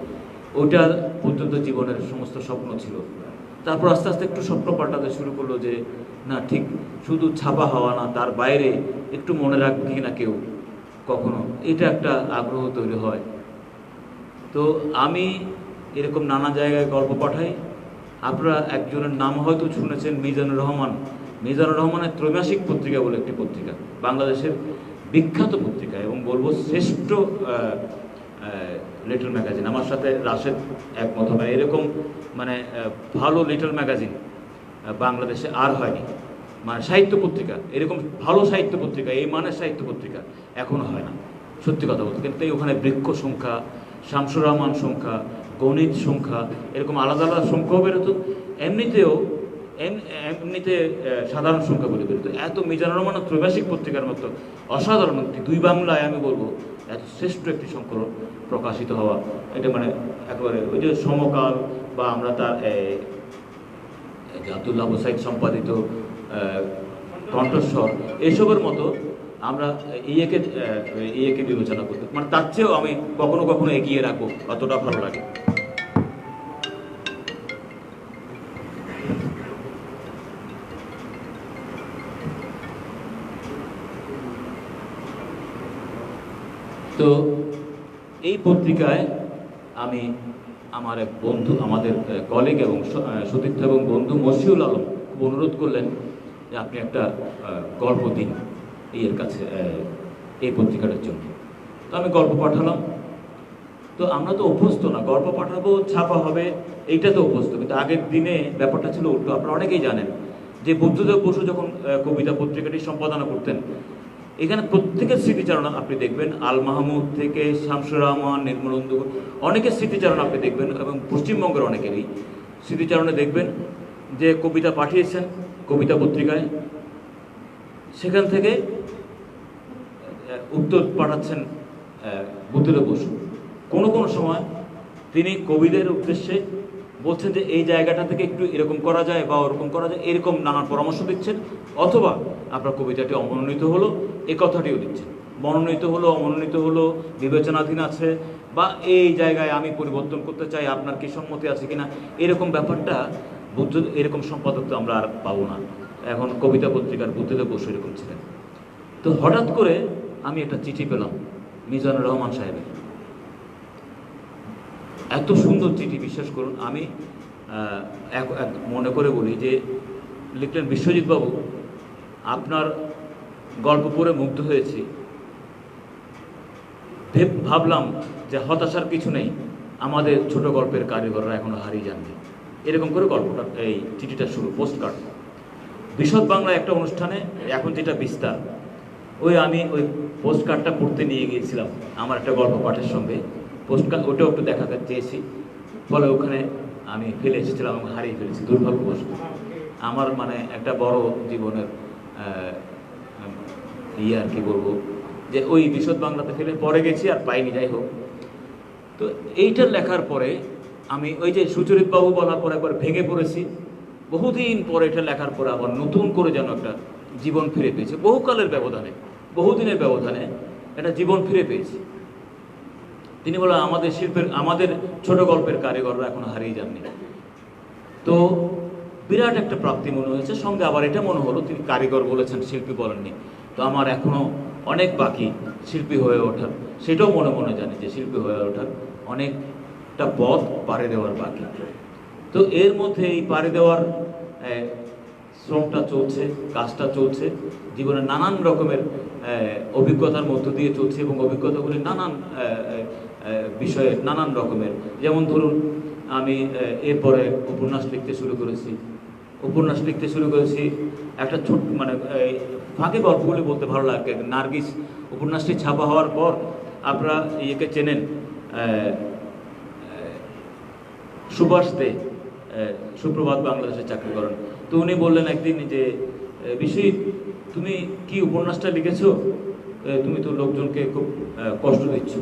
ওইটা পর্যন্ত জীবনের সমস্ত স্বপ্ন ছিল। তারপর আস্তে আস্তে একটু স্বপ্ন পাল্টাতে শুরু করলো যে না, ঠিক শুধু ছাপা হওয়া না, তার বাইরে একটু মনে রাখবে কি না কেউ কখনো, এটা একটা আগ্রহ তৈরি হয়। তো আমি এরকম নানা জায়গায় গল্প পাঠাই। আপনারা একজনের নাম হয়তো শুনেছেন, মিজানুর রহমান। মিজানুর রহমানের ত্রৈমাসিক পত্রিকা বলে একটি পত্রিকা, বাংলাদেশের বিখ্যাত পত্রিকা, এবং বলবো শ্রেষ্ঠ লিটল ম্যাগাজিন। আমার সাথে রাশেদ একমত হবে, এরকম ভালো লিটল ম্যাগাজিন বাংলাদেশে আর হয়নি। সাহিত্য পত্রিকা, এরকম ভালো সাহিত্য পত্রিকা, এই মানের সাহিত্য পত্রিকা এখনো হয় না, সত্যি কথা বলতে। কিন্তু ওখানে বৃক্ষ সংখ্যা, শামসুর রহমান সংখ্যা, গণিত সংখ্যা, এরকম আলাদা আলাদা সংখ্যাও বেরোতো। এমনিতে সাধারণ সংখ্যাগুলি বেরোতো। এত মিজানুর রহমান ত্রৈমাসিক পত্রিকার মতো অসাধারণ একটি, 2 বাংলায় আমি বলবো এত শ্রেষ্ঠ একটি সংকলন প্রকাশিত হওয়া, এটা একেবারে ওই যে সমকাল বা আমরা তার আব্দুল্লাহ আবু সাইদ সম্পাদিত কণ্ঠস্বর, এসবের মতো আমরা ইয়েকে বিবেচনা করতে, তার চেয়েও আমি কখনো কখনো এগিয়ে রাখবো, অতটা ভালো লাগে। তো এই পত্রিকায় আমি আমার এক বন্ধু, আমাদের কলিগ এবং সতীর্থ এবং বন্ধু মশিউল আলম খুব অনুরোধ করলেন যে আপনি একটা গল্প দিন এর কাছে এই পত্রিকাটার জন্য। তো আমি গল্প পাঠালাম। তো আমরা তো অভ্যস্ত না, গল্প পাঠাবো ছাপা হবে এইটা তো অভ্যস্ত, কিন্তু আগের দিনে ব্যাপারটা ছিল উল্টো। আপনারা অনেকেই জানেন যে বুদ্ধদেব বসু যখন কবিতা পত্রিকাটি সম্পাদনা করতেন, এখানে প্রত্যেকের স্মৃতিচারণা আপনি দেখবেন, আল মাহমুদ থেকে শামসুর রহমান, নির্মলেন্দু, অনেকের স্মৃতিচারণা আপনি দেখবেন, এবং পশ্চিমবঙ্গের অনেকেরই স্মৃতিচারণে দেখবেন যে কবিতা পাঠিয়েছেন কবিতা পত্রিকায়, সেখান থেকে উত্তর পাঠাচ্ছেন বুদ্ধদেব বসু। কোনো কোনো সময় তিনি কবিদের উদ্দেশ্যে বলছেন যে এই জায়গাটা থেকে একটু এরকম করা যায় বা ওরকম করা যায়, এরকম নানান পরামর্শ দিচ্ছেন। অথবা আপনার কবিতাটি অমনোনীত হলো, এই কথাটিও দিচ্ছেন, মনোনীত হলো অমনোনীত হলো বিবেচনাধীন আছে, বা এই জায়গায় আমি পরিবর্তন করতে চাই, আপনার কি সম্মতি আছে কিনা, এরকম ব্যাপারটা এরকম সম্পাদক তো আমরা আর পাবো না। এখন কবিতা পত্রিকার বুদ্ধদেব বসু এরকম ছিলেন। তো হঠাৎ করে আমি একটা চিঠি পেলাম মিজানুর রহমান সাহেবের, এত সুন্দর চিঠি, বিশ্বাস করুন। আমি মনে করে বলি যে লিখলেন, বিশ্বজিৎ বাবু, আপনার গল্প পড়ে মুগ্ধ হয়েছি, ভাবলাম যে হতাশার কিছু নেই, আমাদের ছোট গল্পের কারিগররা এখনো হারিয়ে যাননি। এরকম করে গল্পটা, এই চিঠিটা শুরু, পোস্টকার্ড। বিশদ বাংলায় একটা অনুষ্ঠানে, এখন যেটা বিস্তার, আমি ওই পোস্টকার্ডটা পড়তে নিয়ে গিয়েছিলাম আমার একটা গল্প পাঠের সঙ্গে। পোস্টকার্ড ওটাও একটু দেখাতে চেয়েছি, ফলে ওখানে আমি ফেলে এসেছিলাম এবং হারিয়ে ফেলেছি দুর্ভাগ্যবশত। আমার একটা বড় জীবনের আর কি বলবো, যে ওই বিশদ বাংলাতে ফেলে পরে গেছি আর পাইনি। যাই হোক, তো এইটা লেখার পরে আমি ওই যে সুচরিত বাবু বলার পর একবার ভেঙে পড়েছি। বহুদিন পরে এটা লেখার পরে আবার নতুন করে যেন একটা জীবন ফিরে পেয়েছে, বহুকালের ব্যবধানে, বহুদিনের ব্যবধানে একটা জীবন ফিরে পেয়েছি। তিনি বলেন, আমাদের শিল্পের, আমাদের ছোট গল্পের কারিগররা এখনো হারিয়ে যাননি। তো বিরাট একটা প্রাপ্তি মনে হয়েছে। সঙ্গে আবার এটা মনে হলো, তিনি কারিগর বলেছেন, শিল্পী বলেননি। তো আমার এখনো অনেক বাকি শিল্পী হয়ে ওঠার, সেটাও মনে মনে জানি যে শিল্পী হয়ে ওঠার অনেকটা পথ পাড়ি দেওয়ার বাকি। তো এর মধ্যে এই পাড়ি দেওয়ার শ্রমটা চলছে, কাজটা চলছে, জীবনের নানান রকমের অভিজ্ঞতার মধ্য দিয়ে চলছে, এবং অভিজ্ঞতাগুলি নানান বিষয়ে নানান রকমের। যেমন ধরুন, আমি এরপরে উপন্যাস লিখতে শুরু করেছি। একটা ছোট মানে ফাঁকে গল্পগুলি বলতে ভালো লাগে। নার্গিস উপন্যাসটি ছাপা হওয়ার পর আপনারা ইয়েকে চেনেন, সুভাষ দে, সুপ্রভাত বাংলাদেশে চাকরি করেন। তো উনি বললেন একদিন যে, বিশ্বজিৎ তুমি কি উপন্যাসটা লিখেছো, তুমি তো লোকজনকে খুব কষ্ট দিচ্ছ।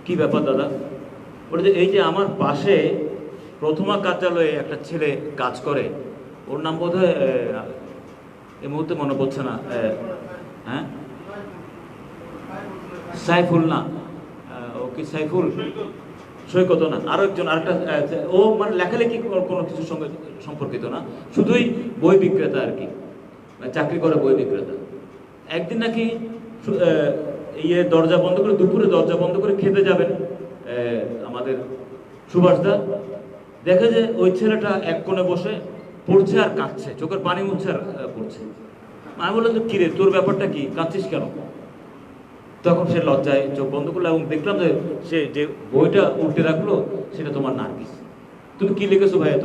কি ব্যাপার দাদা? বলে যে এই যে আমার পাশে প্রথমা কার্যালয়ে একটা ছেলে কাজ করে, ওর নাম বোধ হয় এই মুহূর্তে মনে পড়ছে না, হ্যাঁ সাইফুল না, ও কি সাইফুল সৈকত না, আরো একজন, আরেকটা, ও মানে লেখালেখি কোনো কিছুর সঙ্গে সম্পর্কিত না, শুধুই বই বিক্রেতা আর কি, চাকরি করে বই বিক্রেতা। একদিন নাকি দরজা বন্ধ করে, দুপুরে দরজা বন্ধ করে খেতে যাবেন আমাদের সুভাষদা, দেখে যে ওই ছেলেটা এক কোণে বসে পড়ছে আর কাঁদছে, চোখের পানি মুছছে আর পড়ছে। আমি বললাম যে কিরে তোর ব্যাপারটা কি, কাঁদছিস কেন? তখন সে লজ্জায় চোখ বন্ধ করলো এবং দেখলাম যে সে যে বইটা উল্টে রাখলো সেটা তোমার নার্গিস। তুমি কি লিখেছো ভাই এত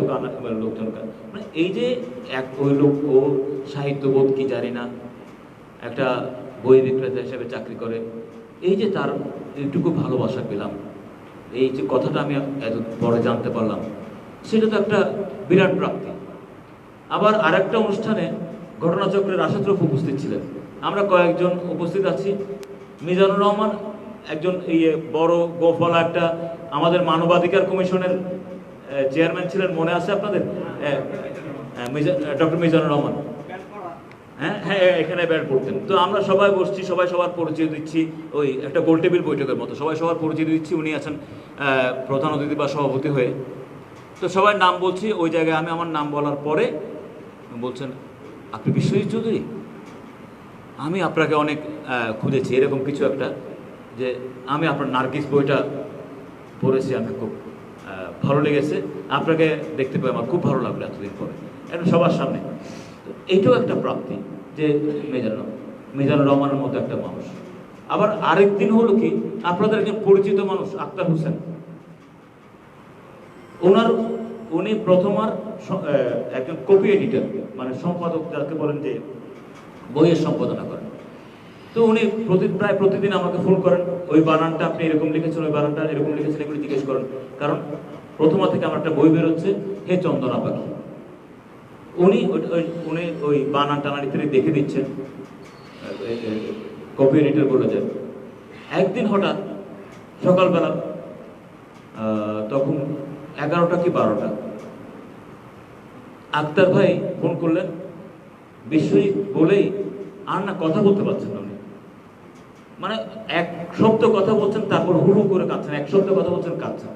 লোকজন? মানে এই যে ওই লোক, ও সাহিত্যবোধ কি জানি না, একটা বই বিক্রেতা হিসেবে চাকরি করে, এই যে তার এইটুকু ভালোবাসা পেলাম, এই যে কথাটা আমি এত পরে জানতে পারলাম, সেটা তো একটা বিরাট প্রাপ্তি। আবার আরেকটা অনুষ্ঠানে ঘটনাচক্রের রাশেদ রফি উপস্থিত ছিলেন, আমরা কয়েকজন উপস্থিত আছি। মিজানুর রহমান একজন বড় গোফলা একটা আমাদের মানবাধিকার কমিশনের চেয়ারম্যান ছিলেন, মনে আছে আপনাদের? ডক্টর মিজানুর রহমান, হ্যাঁ হ্যাঁ, এখানে ব্যাট পড়তেন। তো আমরা সবাই বসছি, সবাই সবার পরিচয় দিচ্ছি, ওই একটা গোল টেবিল বৈঠকের মতো সবাই সবার পরিচয় দিচ্ছি। উনি আছেন প্রধান অতিথি বা সভাপতি হয়ে। তো সবাই নাম বলছি, ওই জায়গায় আমি আমার নাম বলার পরে বলছেন, আপনি বিশ্বজিৎ চৌধুরী? আমি আপনাকে অনেক খুঁজেছি, এরকম কিছু একটা, যে আমি আপনার নার্গিস বইটা পড়েছি, আমি খুব ভালো লেগেছে, আপনাকে দেখতে পেয়ে আমার খুব ভালো লাগলো এতদিন পরে, একটা সবার সামনে। তো এইটাও একটা প্রাপ্তি যে মিজানুর রহমানের মতো একটা মানুষ। আবার আরেকদিন হলো কি, আপনাদের একজন পরিচিত মানুষ আক্তার হোসেন, উনি প্রথমার একজন কপি এডিটর, মানে সম্পাদক যাকে বলেন, যে বইয়ের সম্পাদনা করেন। তো উনি প্রায় প্রতিদিন আমাকে ফোন করেন, ওই বানানটা আপনি এরকম লিখেছেন, ওই বানানটা এরকম লিখেছেন, এগুলো জিজ্ঞেস করেন। কারণ প্রথমা থেকে আমার একটা বই বেরোচ্ছে, হে চন্দনা পাখি, উনি ওই বানান টানার ইত্যাদি দেখে দিচ্ছেন, কপি এডিটর বলে যায়। একদিন হঠাৎ সকালবেলা তখন 11টা কি 12টা, আক্তার ভাই ফোন করলেন, বিশ্বজিৎ বলেই আর না কথা বলতে পারছেন না উনি, মানে এক শব্দ কথা বলছেন, তারপর হুড়ু করে কাঁদছেন, এক শব্দ কথা বলছেন, কাঁদছেন।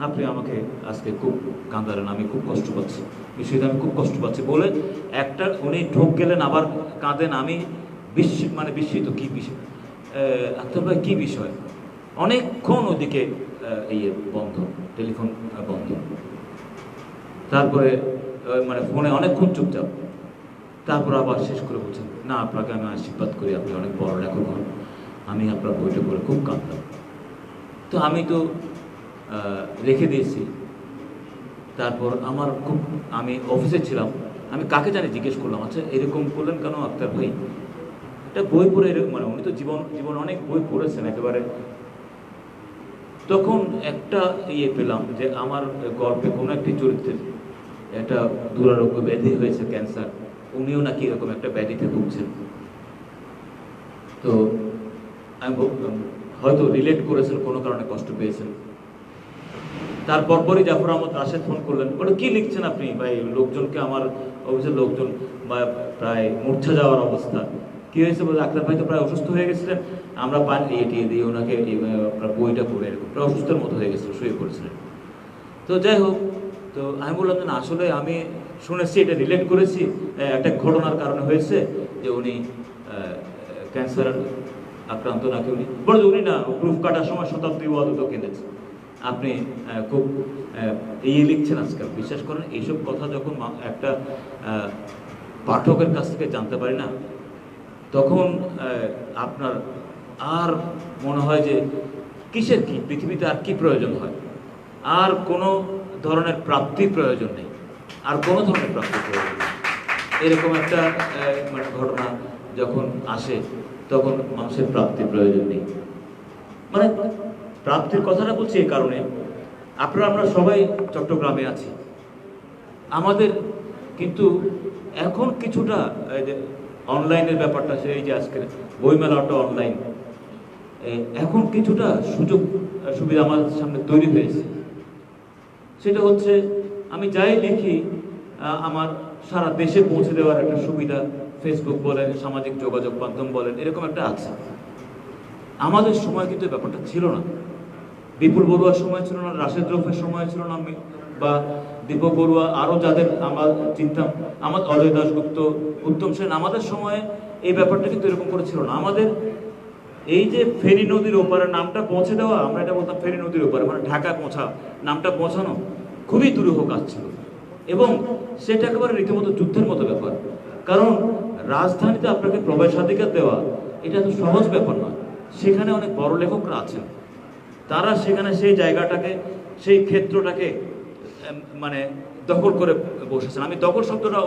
আপনি আমাকে আজকে খুব কাঁদালেন, আমি খুব কষ্ট পাচ্ছি, বিশ্বজিৎ আমি খুব কষ্ট পাচ্ছি বলে একটা উনি ঢোক গেলেন, আবার কাঁদেন। আমি বিস্মিত, কি বিষয় আক্তার ভাই, কি বিষয়? অনেকক্ষণ ওদিকে বন্ধ, টেলিফোন বন্ধ, তারপরে মানে ফোনে অনেকক্ষণ চুপচাপ, তারপর আবার শেষ করে বলছেন, না আপনাকে আমি আশীর্বাদ করি, আপনি অনেক বড় লেখক হন, আমি আপনার বইটা পড়ে খুব কাঁদলাম। তো আমি তো রেখে দিয়েছি। তারপর আমি অফিসে ছিলাম, আমি কাকে জানি জিজ্ঞেস করলাম, আচ্ছা এরকম করলেন কেন আক্তার ভাই? এটা বই পড়ে এরকম, মানে উনি তো জীবন অনেক বই পড়েছেন একেবারে। তখন একটা পেলাম যে আমার গল্পে কোনো একটি চরিত্রের একটা দুরারোগ্য ব্যাধি হয়েছে, ক্যান্সার, উনিও নাকি এরকম একটা ব্যাধিতে ভুগছেন। তো আমি হয়তো রিলেট করেছেন, কোনো কারণে কষ্ট পেয়েছেন। তারপর পরই জাফর আহমদ রাশেদ ফোন করলেন, বলে কি লিখছেন আপনি ভাই? লোকজনকে, আমার অফিসের লোকজন প্রায় মূর্ছা যাওয়ার অবস্থা। কি হয়েছে? বলে আক্তার ভাই তো প্রায় অসুস্থ হয়ে গেছিলেন, আমরা পানি দিয়ে ওনাকে আপনার বইটা পড়ে এরকম প্রায় অসুস্থের মতো হয়ে গেছিল, শুয়ে পড়েছিলেন। তো যাই হোক, তো আমি বললাম যে না, আসলে আমি শুনেছি, এটা রিলেট করেছি, একটা ঘটনার কারণে হয়েছে, যে উনি ক্যান্সার আক্রান্ত নাকি। উনি বলে উনি না, প্রুফ কাটার সময় শতাব্দী ওয়াদত কেঁদেছে। আপনি খুব লিখছেন আজকাল, বিশ্বাস করেন এইসব কথা যখন একটা পাঠকের কাছ থেকে জানতে পারি না, তখন আপনার আর মনে হয় যে কিসের কি, পৃথিবীতে আর কি প্রয়োজন হয়। আর কোনো ধরনের প্রাপ্তির প্রয়োজন নেই, আর কোনো ধরনের প্রাপ্তির প্রয়োজন নেই। এরকম একটা মানে ঘটনা যখন আসে তখন মানুষের প্রাপ্তির প্রয়োজন নেই। মানে প্রাপ্তির কথাটা বলছি এই কারণে, আমরা সবাই চট্টগ্রামে আছি, আমাদের কিন্তু এখন কিছুটা অনলাইনের ব্যাপারটা, সেই যে আজকের বইমেলাটা অনলাইন, এখন কিছুটা সুযোগ সুবিধা আমাদের সামনে তৈরি হয়েছে। সেটা হচ্ছে আমি যাই লিখি আমার সারা দেশে পৌঁছে দেওয়ার একটা সুবিধা ফেসবুক বলেন, সামাজিক যোগাযোগ মাধ্যম বলেন, এরকম একটা আছে। আমাদের সময় কিন্তু ব্যাপারটা ছিল না। বিপুল বড়ুয়ার সময় ছিল না, রাশেদ রফের সময় ছিল না, বা দীপক বড়ুয়া, আরও যাদের আমরা চিনতাম, আমার অজয় দাশগুপ্ত, উত্তম সেন, আমাদের সময়ে এই ব্যাপারটা কিন্তু এরকম করে ছিল না। আমাদের এই যে ফেনী নদীর ওপারে নামটা পৌঁছে দেওয়া, আমরা এটা বলতাম ফেনী নদীর ওপারে, মানে ঢাকা পৌঁছা, নামটা পৌঁছানো খুবই দুরূহ কাজ ছিল, এবং সেটা একেবারে রীতিমতো যুদ্ধের মতো ব্যাপার। কারণ রাজধানীতে আপনাকে প্রবেশাধিকার দেওয়া এটা তো সহজ ব্যাপার নয়। সেখানে অনেক বড় লেখকরা আছেন, তারা সেখানে সেই জায়গাটাকে, সেই ক্ষেত্রটাকে মানে দখল করে বসেছেন। আমি দখল শব্দটা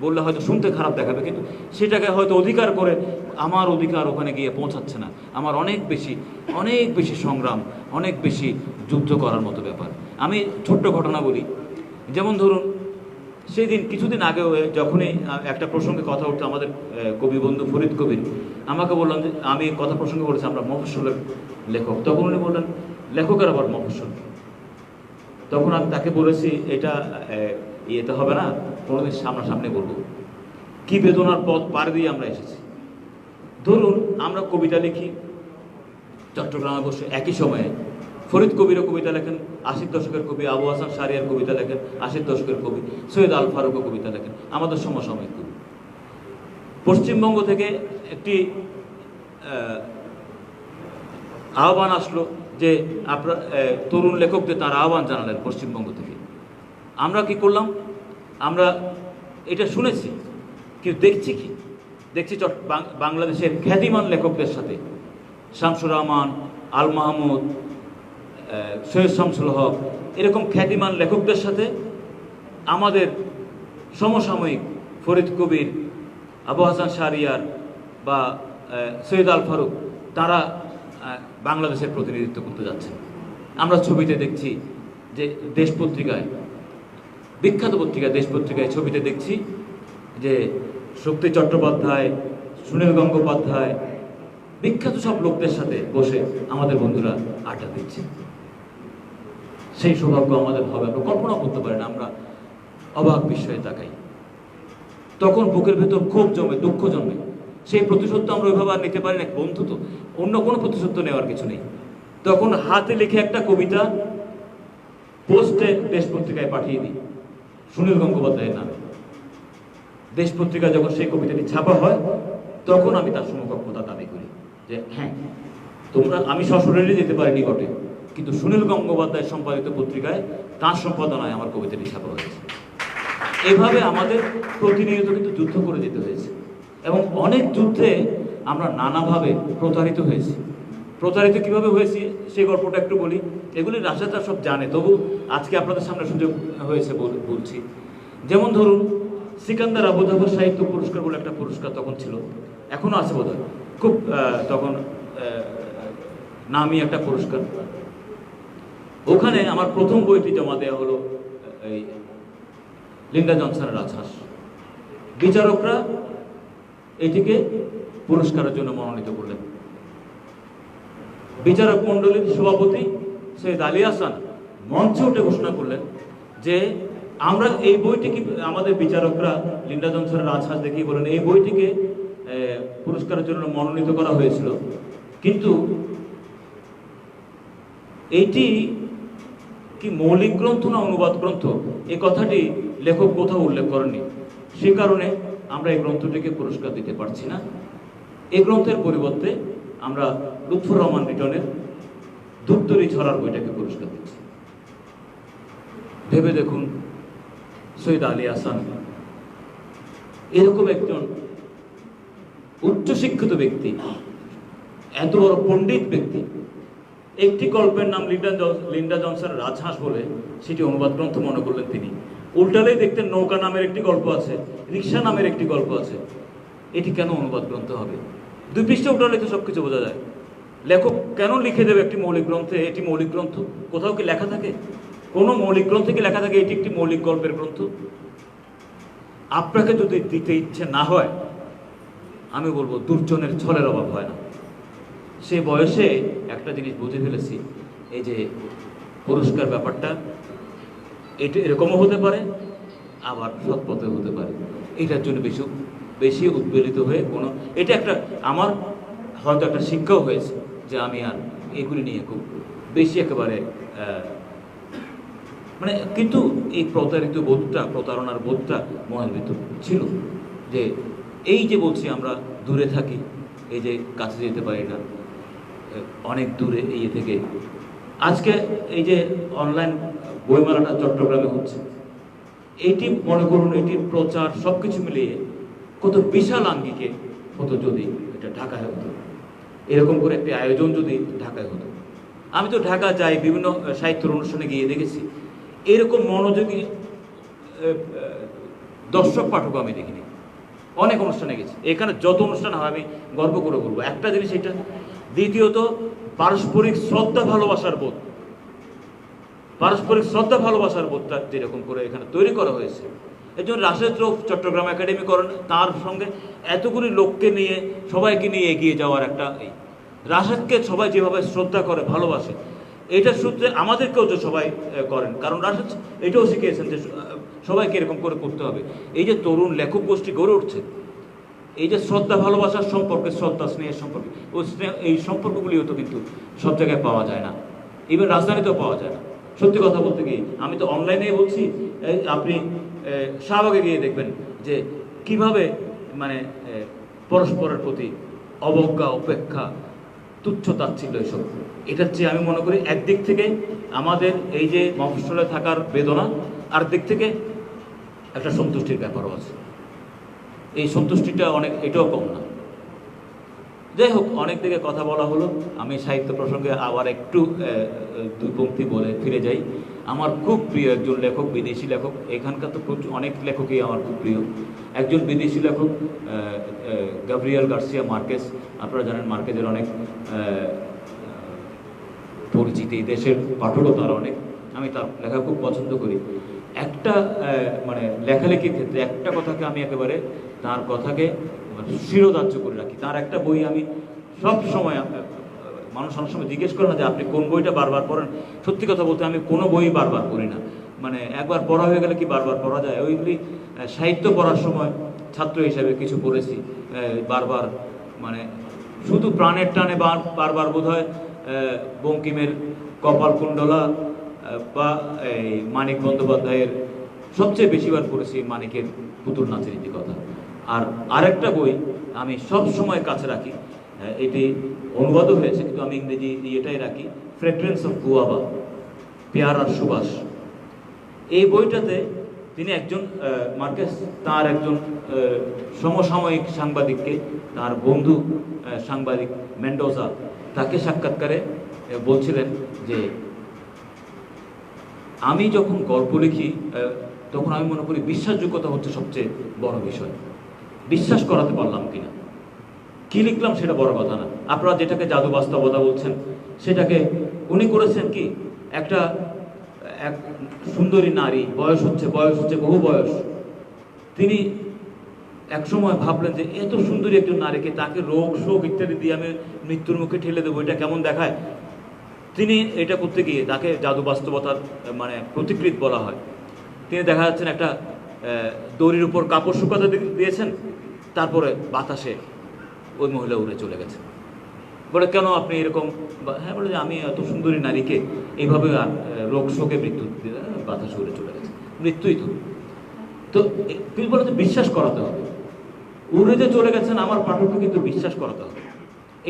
বললে হয়তো শুনতে খারাপ দেখাবে, কিন্তু সেটাকে হয়তো অধিকার করে আমার অধিকার ওখানে গিয়ে পৌঁছাচ্ছে না। আমার অনেক বেশি সংগ্রাম, অনেক বেশি যুদ্ধ করার মতো ব্যাপার। আমি ছোট্ট ঘটনা বলি, যেমন ধরুন সেই দিন কিছুদিন আগেও যখনই একটা প্রসঙ্গে কথা উঠতো, আমাদের কবি বন্ধু ফরিদ কবির আমাকে বললাম যে আমি কথা প্রসঙ্গে বলেছি আমরা মফস্বলের লেখক, তখন উনি বললেন লেখকের আবার মফস্বল। তখন আমি তাকে বলেছি এটা ইয়েতে হবে না, কোনোদিন সামনাসামনি বলবো। কি বেদনার পথ পার দিয়ে আমরা এসেছি। ধরুন আমরা কবিতা লিখি চট্টগ্রামে বসে, একই সময়ে ফরিদ কবিরও কবিতা লেখেন, 80 দশকের কবি আবু হাসান শাহরিয়ার কবিতা লেখেন, 80 দশকের কবি সৈয়দ আল ফারুকও কবিতা লেখেন, আমাদের সমসাময়িক কবি। পশ্চিমবঙ্গ থেকে একটি আহ্বান আসলো যে আপনার তরুণ লেখকদের তার আহ্বান জানালেন পশ্চিমবঙ্গ থেকে। আমরা কি করলাম, আমরা এটা শুনেছি, কিন্তু দেখছি বাংলাদেশের খ্যাতিমান লেখকদের সাথে, শামসুর রহমান, আল মাহমুদ, সৈয়দ শামসুল হক, এরকম খ্যাতিমান লেখকদের সাথে আমাদের সমসাময়িক ফরিদ কবির, আবু হাসান শাহরিয়ার বা সৈয়দ আল ফারুক, তারা বাংলাদেশের প্রতিনিধিত্ব করতে যাচ্ছেন। আমরা ছবিতে দেখছি যে দেশ পত্রিকায়, বিখ্যাত পত্রিকায় দেশ পত্রিকায় ছবিতে দেখছি যে শক্তি চট্টোপাধ্যায়, সুনীল গঙ্গোপাধ্যায়, বিখ্যাত সব লোকদের সাথে বসে আমাদের বন্ধুরা আড্ডা দিচ্ছে। সেই সৌভাগ্য আমাদের হবে, আমরা কল্পনা করতে পারি না। আমরা অবাক বিস্ময়ে তাকাই। তখন বুকের ভেতর ক্ষোভ জমে, দুঃখ জমে। সেই প্রতিশোধ তো আমরা ওইভাবে আর নিতে পারি না, বন্ধু তো, অন্য কোনো প্রতিশোধ তো নেওয়ার কিছু নেই। তখন হাতে লিখে একটা কবিতা পোস্টে দেশ পত্রিকায় পাঠিয়ে দিই সুনীল গঙ্গোপাধ্যায়ের নামে। দেশ পত্রিকায় যখন সেই কবিতাটি ছাপা হয়, তখন আমি তার সমকক্ষতা দাবি করি যে হ্যাঁ তোমরা, আমি সশরীরে যেতে পারি নিকটে, কিন্তু সুনীল গঙ্গোপাধ্যায় সম্পাদিত পত্রিকায় তাঁর সম্পাদনায় আমার কবিতাটি ছাপা হয়েছে। এভাবে আমাদের প্রতিনিয়ত কিন্তু যুদ্ধ করে যেতে হয়েছে, এবং অনেক যুদ্ধে আমরা নানাভাবে প্রতারিত হয়েছি। প্রতারিত কিভাবে হয়েছি সেই গল্পটা একটু বলি। এগুলি রাশেদরা সব জানে, তবু আজকে আপনাদের সামনে সুযোগ হয়েছে বলছি। যেমন ধরুন সিকান্দার আবু জাফর সাহিত্য পুরস্কার বলে একটা পুরস্কার তখন ছিল, এখনো আছে বোধহয়, খুব তখন নামি একটা পুরস্কার। ওখানে আমার প্রথম বইটি জমা দেওয়া হলো এই লিন্ডা জনসনের রাজহাঁস। বিচারকরা এটিকে পুরস্কারের জন্য মনোনীত করলেন। বিচারক মণ্ডলীর সভাপতি সৈয়দ আলী হাসান মঞ্চে উঠে ঘোষণা করলেন যে আমরা এই বইটিকে, আমাদের বিচারকরা লিন্ডা জনসনের রাজহাঁস দেখিয়ে বলেন এই বইটিকে পুরস্কারের জন্য মনোনীত করা হয়েছিল, কিন্তু এইটি কি মৌলিক গ্রন্থ না অনুবাদ গ্রন্থ, এই কথাটি লেখক কোথাও উল্লেখ করেননি। সে কারণে আমরা এই গ্রন্থটিকে পুরস্কার দিতে পারছি না। এই গ্রন্থের পরিবর্তে আমরা লুৎফর রহমান লিটনের ধূপতরি ছড়ার বইটাকে পুরস্কার দিচ্ছি। ভেবে দেখুন, সৈয়দ আলী হাসান এরকম একজন উচ্চশিক্ষিত ব্যক্তি, এত বড় পণ্ডিত ব্যক্তি, একটি গল্পের নাম লিন্ডা জনসন রাজহাঁস বলে, সেটি অনুবাদ গ্রন্থ মনে করলেন তিনি। উল্টালেই দেখতেন নৌকা নামের একটি গল্প আছে, রিক্সা নামের একটি গল্প আছে। এটি কেন অনুবাদ গ্রন্থ হবে? 2 পৃষ্ঠা উল্টালে তো সব কিছু বোঝা যায়। লেখক কেন লিখে দেবে একটি মৌলিক গ্রন্থে এটি মৌলিক গ্রন্থ? কোথাও কি লেখা থাকে? কোনো মৌলিক গ্রন্থে কি লেখা থাকে এটি একটি মৌলিক গল্পের গ্রন্থ? আপনাকে যদি দিতে ইচ্ছে না হয়, আমি বলবো দুর্জনের ছলের অভাব হয় না। সে বয়সে একটা জিনিস বুঝে ফেলেছি, এই যে পুরস্কার ব্যাপারটা এটা এরকমও হতে পারে, আবার সৎ পথে হতে পারে। এটার জন্য বেশি উদ্বেলিত হয়ে কোনো, এটা একটা আমার হয়তো একটা শিক্ষাও হয়েছে যে আমি আর এগুলি নিয়ে খুব বেশি একেবারে মানে, কিন্তু এই প্রতারিত বোধটা, প্রতারণার বোধটা মনের ভিতর ছিল, যে এই যে বলছি আমরা দূরে থাকি, এই যে কাছে যেতে পারি না, অনেক দূরে এই থেকে। আজকে এই যে অনলাইন বইমেলাটা চট্টগ্রামে হচ্ছে, এইটি মনে করুন এটির প্রচার সব কিছু মিলিয়ে কত বিশাল আঙ্গিকে হতো যদি এটা ঢাকায় হতো। এরকম করে একটি আয়োজন যদি ঢাকায় হতো। আমি তো ঢাকা যাই, বিভিন্ন সাহিত্যের অনুষ্ঠানে গিয়ে দেখেছি, এরকম মনোযোগী দর্শক পাঠক আমি দেখিনি। অনেক অনুষ্ঠানে গেছি, এখানে যত অনুষ্ঠান হয় আমি গর্ব করে বলবো একটা জিনিস এটা। দ্বিতীয়ত পারস্পরিক শ্রদ্ধা ভালোবাসার বোধ, পারস্পরিক শ্রদ্ধা ভালোবাসার বোধটা যেরকম করে এখানে তৈরি করা হয়েছে। এর জন্য রাশেদ রৌফ চট্টগ্রাম একাডেমি করেন, তার সঙ্গে এতগুলি লোককে নিয়ে, সবাইকে নিয়ে এগিয়ে যাওয়ার একটা, এই রাশেদকে সবাই যেভাবে শ্রদ্ধা করে ভালোবাসে, এটার সূত্রে আমাদেরকেও যে সবাই করেন, কারণ রাশেদ এটাও শিখিয়েছেন যে সবাইকে এরকম করে করতে হবে। এই যে তরুণ লেখক গোষ্ঠী গড়ে উঠছে, এই যে শ্রদ্ধা ভালোবাসার সম্পর্কে, শ্রদ্ধা স্নেহের সম্পর্কে, ওই স্নেহ, এই সম্পর্কগুলিও তো কিন্তু সব জায়গায় পাওয়া যায় না, ইভেন রাজধানীতেও পাওয়া যায় না। সত্যি কথা বলতে কি, আমি তো অনলাইনে বলছি, আপনি শাহবাগে গিয়ে দেখবেন যে কিভাবে মানে পরস্পরের প্রতি অবজ্ঞা, উপেক্ষা, তুচ্ছ তাচ্ছিল্য, এসব। এটার চেয়ে আমি মনে করি একদিক থেকে আমাদের এই যে মফস্বলে থাকার বেদনা, আর দিক থেকে একটা সন্তুষ্টির ব্যাপারও আছে। এই সন্তুষ্টিটা অনেক, এটাও কম না। যাই হোক, অনেক দিকে কথা বলা হলো, আমি সাহিত্য প্রসঙ্গে আবার একটু 2 পংক্তি বলে ফিরে যাই। আমার খুব প্রিয় একজন লেখক, বিদেশি লেখক, এখানকার তো অনেক লেখকই আমার খুব প্রিয়। একজন বিদেশি লেখক গাব্রিয়েল গার্সিয়া মার্কেস। আপনারা জানেন মার্কেজের অনেক পরিচিতি, দেশের পাঠকও তার অনেক। আমি তার লেখা খুব পছন্দ করি। একটা মানে লেখালেখির ক্ষেত্রে একটা কথাকে আমি একেবারে, তার কথাকে শিরোধার্য করে রাখি। তার একটা বই আমি সব সময়, মানুষ অনেক সময় জিজ্ঞেস করে না যে আপনি কোন বইটা বারবার পড়েন। সত্যি কথা বলতে আমি কোনো বই বারবার পড়ি না, মানে একবার পড়া হয়ে গেলে কি বারবার পড়া যায়? ওইগুলি সাহিত্য পড়ার সময় ছাত্র হিসেবে কিছু পড়েছি বারবার, মানে শুধু প্রাণের টানে বারবার বোধ হয় বঙ্কিমের কপালকুণ্ডলা বা এই মানিক বন্দ্যোপাধ্যায়ের সবচেয়ে বেশিবার পড়েছি মানিকের পুতুল নাচের ইতিকথা। আর আরেকটা বই আমি সব সময় কাছে রাখি, এটি অনুবাদও হয়েছে কিন্তু আমি ইংরেজি এটাই রাখি, ফ্রেগ্রেন্স অফ গুয়াভা, পেয়ার আর সুবাস। এই বইটাতে তিনি একজন মার্কেস তার একজন সমসাময়িক সাংবাদিককে, তার বন্ধু সাংবাদিক মেন্ডোজা, তাকে সাক্ষাৎকারে বলছিলেন যে আমি যখন গল্প লিখি তখন আমি মনে করি বিশ্বাসযোগ্যতা হচ্ছে সবচেয়ে বড় বিষয়। বিশ্বাস করাতে পারলাম কিনা, কি লিখলাম সেটা বড় কথা না। আপনারা যেটাকে জাদু বাস্তবতা বলছেন, সেটাকে উনি করেছেন কি, একটা এক সুন্দরী নারী, বয়স হচ্ছে বহু বয়স, তিনি এক সময় ভাবলেন যে এত সুন্দরী একজন নারীকে, তাকে রোগ শোক ইত্যাদি দিয়ে আমি মৃত্যুর মুখে ঠেলে দেবো, এটা কেমন দেখায়। তিনি এটা করতে গিয়ে, তাকে জাদু বাস্তবতার মানে প্রতিকৃত বলা হয়, তিনি দেখা যাচ্ছেন একটা দড়ির উপর কাপড় শুকাতে দিয়েছেন, তারপরে বাতাসে ওই মহিলা উড়ে চলে গেছে। বলে কেন আপনি এরকম? হ্যাঁ, বলে যে আমি এত সুন্দরী নারীকে এইভাবে রোগ শোকে মৃত্যু বাতাসে উড়ে চলে গেছে, মৃত্যুই তো। তো তিনি বলে যে বিশ্বাস করাতে হবে, উড়ে যে চলে গেছেন আমার পাঠককে কিন্তু বিশ্বাস করাতে হবে,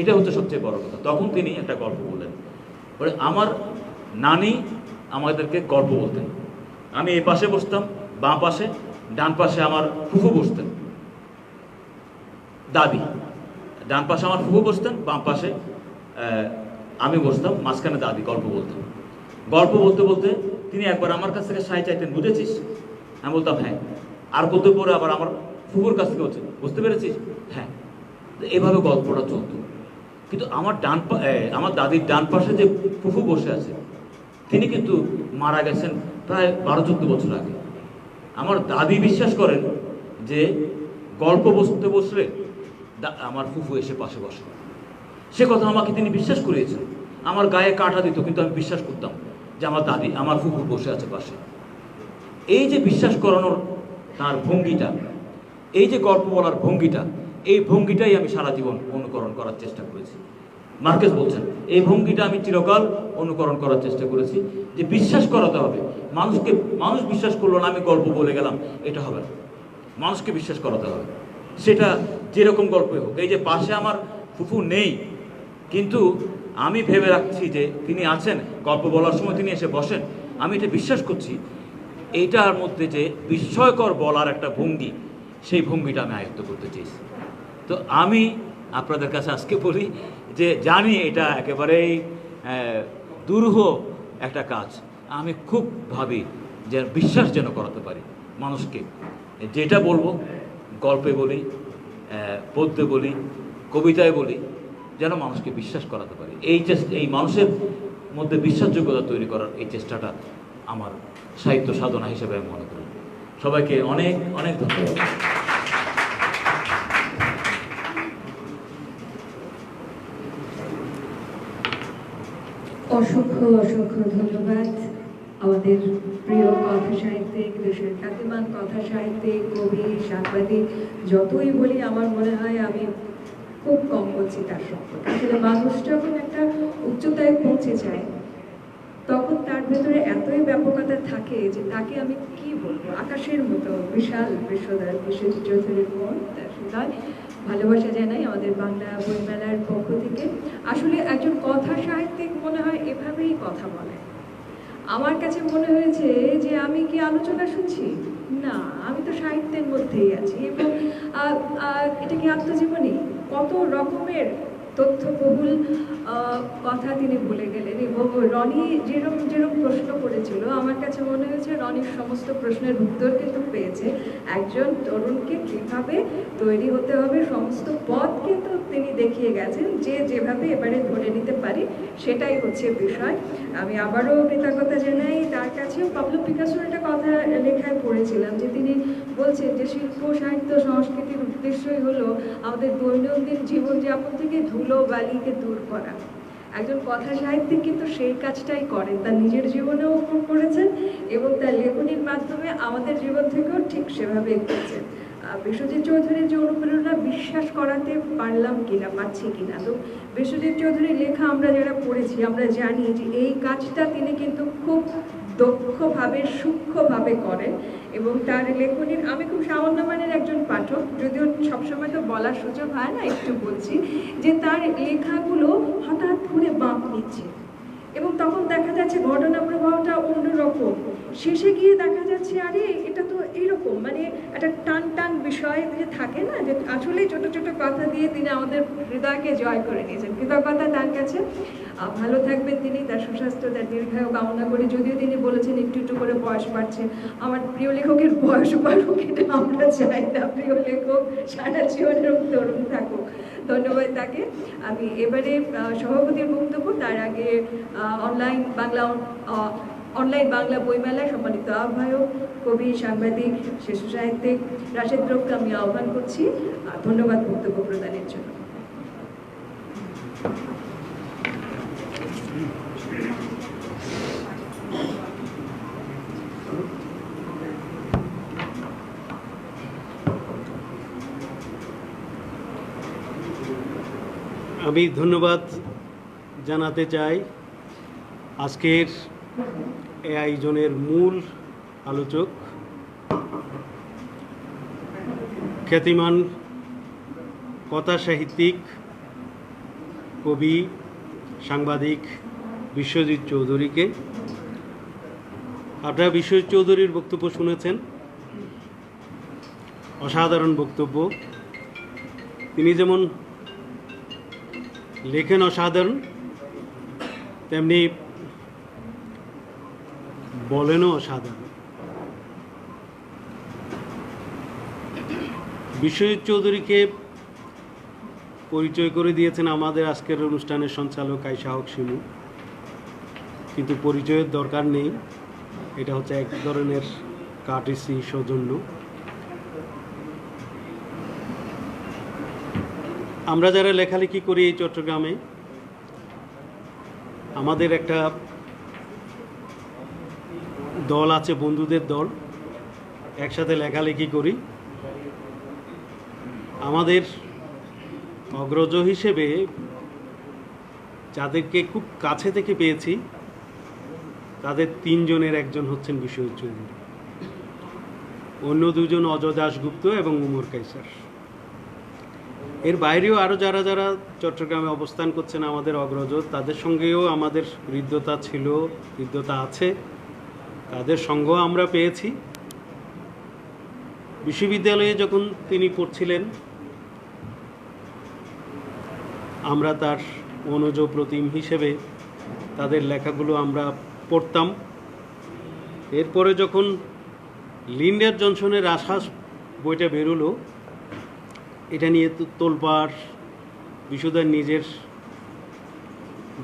এটা হচ্ছে সবচেয়ে বড় কথা। তখন তিনি একটা গল্প বললেন, বলে আমার নানি আমাদেরকে গল্প বলতেন, আমি এই পাশে বসতাম, বাঁ পাশে, ডান পাশে আমার ফুফু বসতেন, দাদি, ডান পাশে আমার ফুফু বসতেন, বাম পাশে আমি বসতাম, মাঝখানে দাদি গল্প বলতাম। গল্প বলতে বলতে তিনি একবার আমার কাছ থেকে সাই চাইতেন, বুঝেছিস? আমি বলতাম হ্যাঁ। আর বলতে পরে আবার আমার ফুফুর কাছ থেকে হচ্ছে, বুঝতে পেরেছিস? হ্যাঁ। তো এভাবে গল্পটা চলতো। কিন্তু আমার দাদির ডান পাশে যে ফুফু বসে আছে, তিনি কিন্তু মারা গেছেন প্রায় 12-14 বছর আগে। আমার দাদি বিশ্বাস করেন যে গল্প বসতে বসলে আমার ফুফু এসে পাশে বসে। সে কথা আমাকে তিনি বিশ্বাস করিয়েছেন। আমার গায়ে কাঁটা দিত, কিন্তু আমি বিশ্বাস করতাম যে আমার দাদি, আমার ফুফু বসে আছে পাশে। এই যে বিশ্বাস করানোর তার ভঙ্গিটা, এই যে গল্প বলার ভঙ্গিটা, এই ভঙ্গিটাই আমি সারা জীবন অনুকরণ করার চেষ্টা করেছি। মার্কেস বলছেন এই ভঙ্গিটা আমি চিরকাল অনুকরণ করার চেষ্টা করেছি, যে বিশ্বাস করাতে হবে মানুষকে। মানুষ বিশ্বাস করলো না আমি গল্প বলে গেলাম, এটা হবে না। মানুষকে বিশ্বাস করাতে হবে, সেটা যেরকম গল্পই হোক। এই যে পাশে আমার ফুফু নেই, কিন্তু আমি ভেবে রাখছি যে তিনি আছেন, গল্প বলার সময় তিনি এসে বসেন, আমি এটা বিশ্বাস করছি। এইটার মধ্যে যে বিস্ময়কর বলার একটা ভঙ্গি, সেই ভঙ্গিটা আমি আয়ত্ত করতে চেয়েছি। তো আমি আপনাদের কাছে আজকে বলি যে জানি এটা একেবারেই দুরূহ একটা কাজ। আমি খুব ভাবি যে বিশ্বাস যেন করাতে পারি মানুষকে। যেটা বলবো, গল্পে বলি, পদ্যে বলি, কবিতায় বলি, যেন মানুষকে বিশ্বাস করাতে পারি। এই মানুষের মধ্যে বিশ্বাসযোগ্যতা তৈরি করার এই চেষ্টাটা আমার সাহিত্য সাধনা হিসেবে আমি মনে করি। সবাইকে অনেক অনেক ধন্যবাদ। অসংখ্য অসংখ্য ধন্যবাদ আমাদের প্রিয় কথা সাহিত্যিক, দেশের খ্যাতিমান কথা সাহিত্যিক, কবি, সাংবাদিক, যতই বলি আমার মনে হয় আমি খুব কম বলছি তার সম্পর্কে। আসলে মানুষ যখন একটা উচ্চতায় পৌঁছে যায়, তখন তার ভেতরে এতই ব্যাপকতা থাকে যে তাকে আমি কি বলবো, আকাশের মতো বিশাল বিশ্বদয় বিশ্বজিৎ চৌধুরীর মন, তার হৃদয় ভালোবাসা জানাই আমাদের বাংলা বইমেলার পক্ষ থেকে। আসলে একজন কথা সাহিত্যিক মনে হয় এভাবেই কথা বলে। আমার কাছে মনে হয়েছে যে আমি কি আলোচনা শুনছি না, আমি তো সাহিত্যের মধ্যেই আছি। এবং এটা কি আত্মজীবনী, কত রকমের তথ্যবহুল কথা তিনি বলে গেলেন। এবং রনি যেরকম প্রশ্ন করেছিল, আমার কাছে মনে হয়েছে রনির সমস্ত প্রশ্নের উত্তর কিন্তু পেয়েছে। একজন তরুণকে কীভাবে তৈরি হতে হবে সমস্ত পথ কিন্তু তিনি দেখিয়ে গেছেন, যে যেভাবে এবারে ধরে নিতে পারি সেটাই হচ্ছে বিষয়। আমি আবারও কৃতজ্ঞতা জানাই তার কাছেও। পাবলো পিকাসোর একটা কথা লেখায় পড়েছিলাম, যে তিনি বলছেন যে শিল্প সাহিত্য সংস্কৃতির উদ্দেশ্যই হলো আমাদের দৈনন্দিন জীবনযাপন থেকে ধুলো বালিকে দূর করা। একজন কথা সাহিত্যিক কিন্তু সেই কাজটাই করেন, তার নিজের জীবনেও করেছেন এবং তার লেখনীর মাধ্যমে আমাদের জীবন থেকেও ঠিক সেভাবেই করেছেন। বিশ্বজিৎ চৌধুরীর যে অনুপ্রেরণা বিশ্বাস করাতে পারলাম কিনা, পাচ্ছি কিনা। তো বিশ্বজিৎ চৌধুরীর লেখা আমরা যারা পড়েছি আমরা জানি যে এই কাজটা তিনি কিন্তু খুব দক্ষভাবে সূক্ষ্মভাবে করেন। এবং তার লেখনীর, আমি খুব সামান্য মানের একজন পাঠক, যদিও সবসময় তো বলার সুযোগ হয় না, একটু বলছি যে তার লেখাগুলো হঠাৎ করে বাঁক নিচ্ছে এবং তখন দেখা যাচ্ছে ঘটনা প্রবাহটা অন্যরকম, শেষে গিয়ে দেখা যাচ্ছে আরে এটা তো এইরকম, মানে একটা টান টান বিষয় যে থাকে না, যে আসলে ছোট ছোট কথা দিয়ে তিনি আমাদের হৃদয়কে জয় করে নিয়েছেন। কৃতজ্ঞতা তার কাছে। ভালো থাকবেন তিনি, তার সুস্বাস্থ্য, তার দীর্ঘায়ু কামনা করি। যদিও তিনি বলেছেন একটু একটু করে বয়স বাড়ছে, আমার প্রিয় লেখকের বয়স বাড়ুক এটা আমরা চাই না, প্রিয় লেখক সারা জীবনের তরুণ থাকুক। ধন্যবাদ তাকে। আমি এবারে সভাপতির বক্তব্য, তার আগে অনলাইন বাংলা বইমেলায় সম্মানিত আহ্বায়ক, কবি, সাংবাদিক, শিশু সাহিত্যিক রাশেদ রোগকে আমি আহ্বান করছি ধন্যবাদ বক্তব্য প্রদানের জন্য। আমি ধন্যবাদ জানাতে চাই আজকের এই আয়োজনের মূল আলোচক, খ্যাতিমান কথা সাহিত্যিক, কবি, সাংবাদিক বিশ্বজিৎ চৌধুরীকে। আপনারা বিশ্বজিৎ চৌধুরীর বক্তব্য শুনেছেন, অসাধারণ বক্তব্য। তিনি যেমন লেখেন অসাধারণ, তেমনি বলেনও সাধারণ। বিশ্বজিৎ চৌধুরীকে পরিচয় করে দিয়েছেন আমাদের আজকের অনুষ্ঠানের সঞ্চালক আয়েশা হক শিমু, কিন্তু পরিচয়ের দরকার নেই, এটা হচ্ছে এক ধরনের কার্টেসি, সৌজন্য। আমরা যারা লেখালেখি করি এই চট্টগ্রামে, আমাদের একটা দল আছে, বন্ধুদের দল, একসাথে লেখালেখি করি। আমাদের অগ্রজ হিসেবে যাদেরকে খুব কাছে থেকে পেয়েছি তাদের 3 জনের একজন হচ্ছেন বিশ্বজিৎ চৌধুরী, অন্য 2 জন অজয় দাশগুপ্ত এবং উমর কায়সার। এর বাইরেও আরও যারা যারা চট্টগ্রামে অবস্থান করছেন আমাদের অগ্রজ, তাদের সঙ্গেও আমাদের হৃদ্যতা ছিল, হৃদ্যতা আছে, তাদের সঙ্গ আমরা পেয়েছি। বিশ্ববিদ্যালয়ে যখন তিনি পড়ছিলেন আমরা তার অনুজ প্রতিম হিসেবে তাদের লেখাগুলো আমরা পড়তাম। এরপরে যখন লিন্ডার জনসনের আশ্বাস বইটা বেরোলো, এটা নিয়ে তোলপাড়, বিশুদার নিজের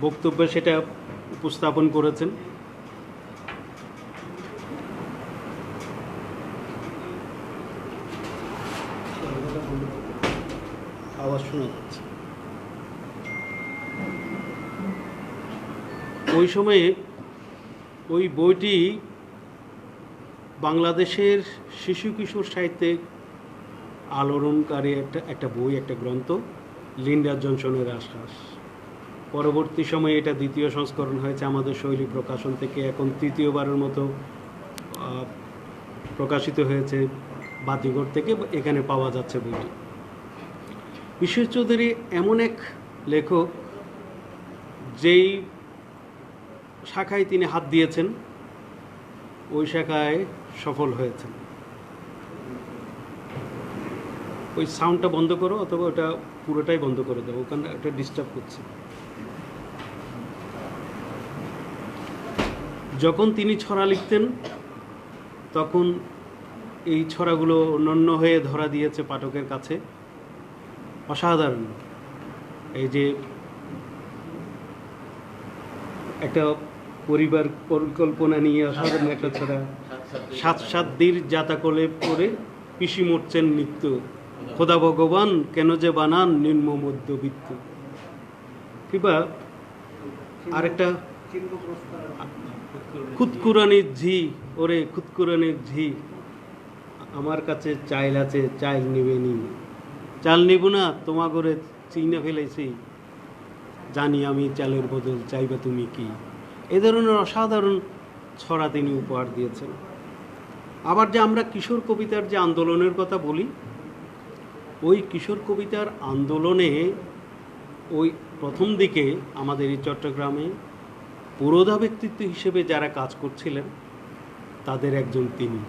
বক্তব্যে সেটা উপস্থাপন করেছেন। আওয়াজ শোনা যাচ্ছে। ওই সময়ে ওই বইটি বাংলাদেশের শিশু কিশোর সাহিত্যে আলোড়নকারী একটা বই, একটা গ্রন্থ, লিন্ডার জনসনের আশ্বাস। পরবর্তী সময়ে এটা 2য় সংস্করণ হয়েছে আমাদের শৈলী প্রকাশন থেকে, এখন 3য়বারের মতো প্রকাশিত হয়েছে বাতিঘর থেকে, এখানে পাওয়া যাচ্ছে বইটি। বিশ্বজিৎ চৌধুরী এমন এক লেখক যেই শাখায় তিনি হাত দিয়েছেন ওই শাখায় সফল হয়েছেন। ওই সাউন্ডটা বন্ধ করো, অথবা ওটা পুরোটাই বন্ধ করে দাও, ওখানে একটা ডিস্টার্ব করছে। যখন তিনি ছড়া লিখতেন তখন এই ছড়াগুলো অনন্য হয়ে ধরা দিয়েছে পাঠকের কাছে, অসাধারণ। এই যে একটা পরিবার পরিকল্পনা নিয়ে অসাধারণ একটা ছড়া, 7 দিন যাতা কোলে পরে পিসি মরছেন নিত্য, খোদা ভগবান কেন যে বানান নিম্ন মধ্যবিত্ত। কিংবা আরেকটা, খুদকুরানির ঝি, ওরে খুদকুরানির ঝি, আমার কাছে চাইল আছে, চাইল নিবে নি, চাল নিব না তোমা করে চিনে ফেলেছি, জানি আমি চালের বদল চাইবে তুমি কি। এ ধরনের অসাধারণ ছড়া তিনি উপহার দিয়েছেন। আবার যে আমরা কিশোর কবিতার যে আন্দোলনের কথা বলি, ওই কিশোর কবিতার আন্দোলনে ওই প্রথম দিকে আমাদের এই চট্টগ্রামে পুরোধা ব্যক্তিত্ব হিসেবে যারা কাজ করছিলেন তাদের একজন তিনি।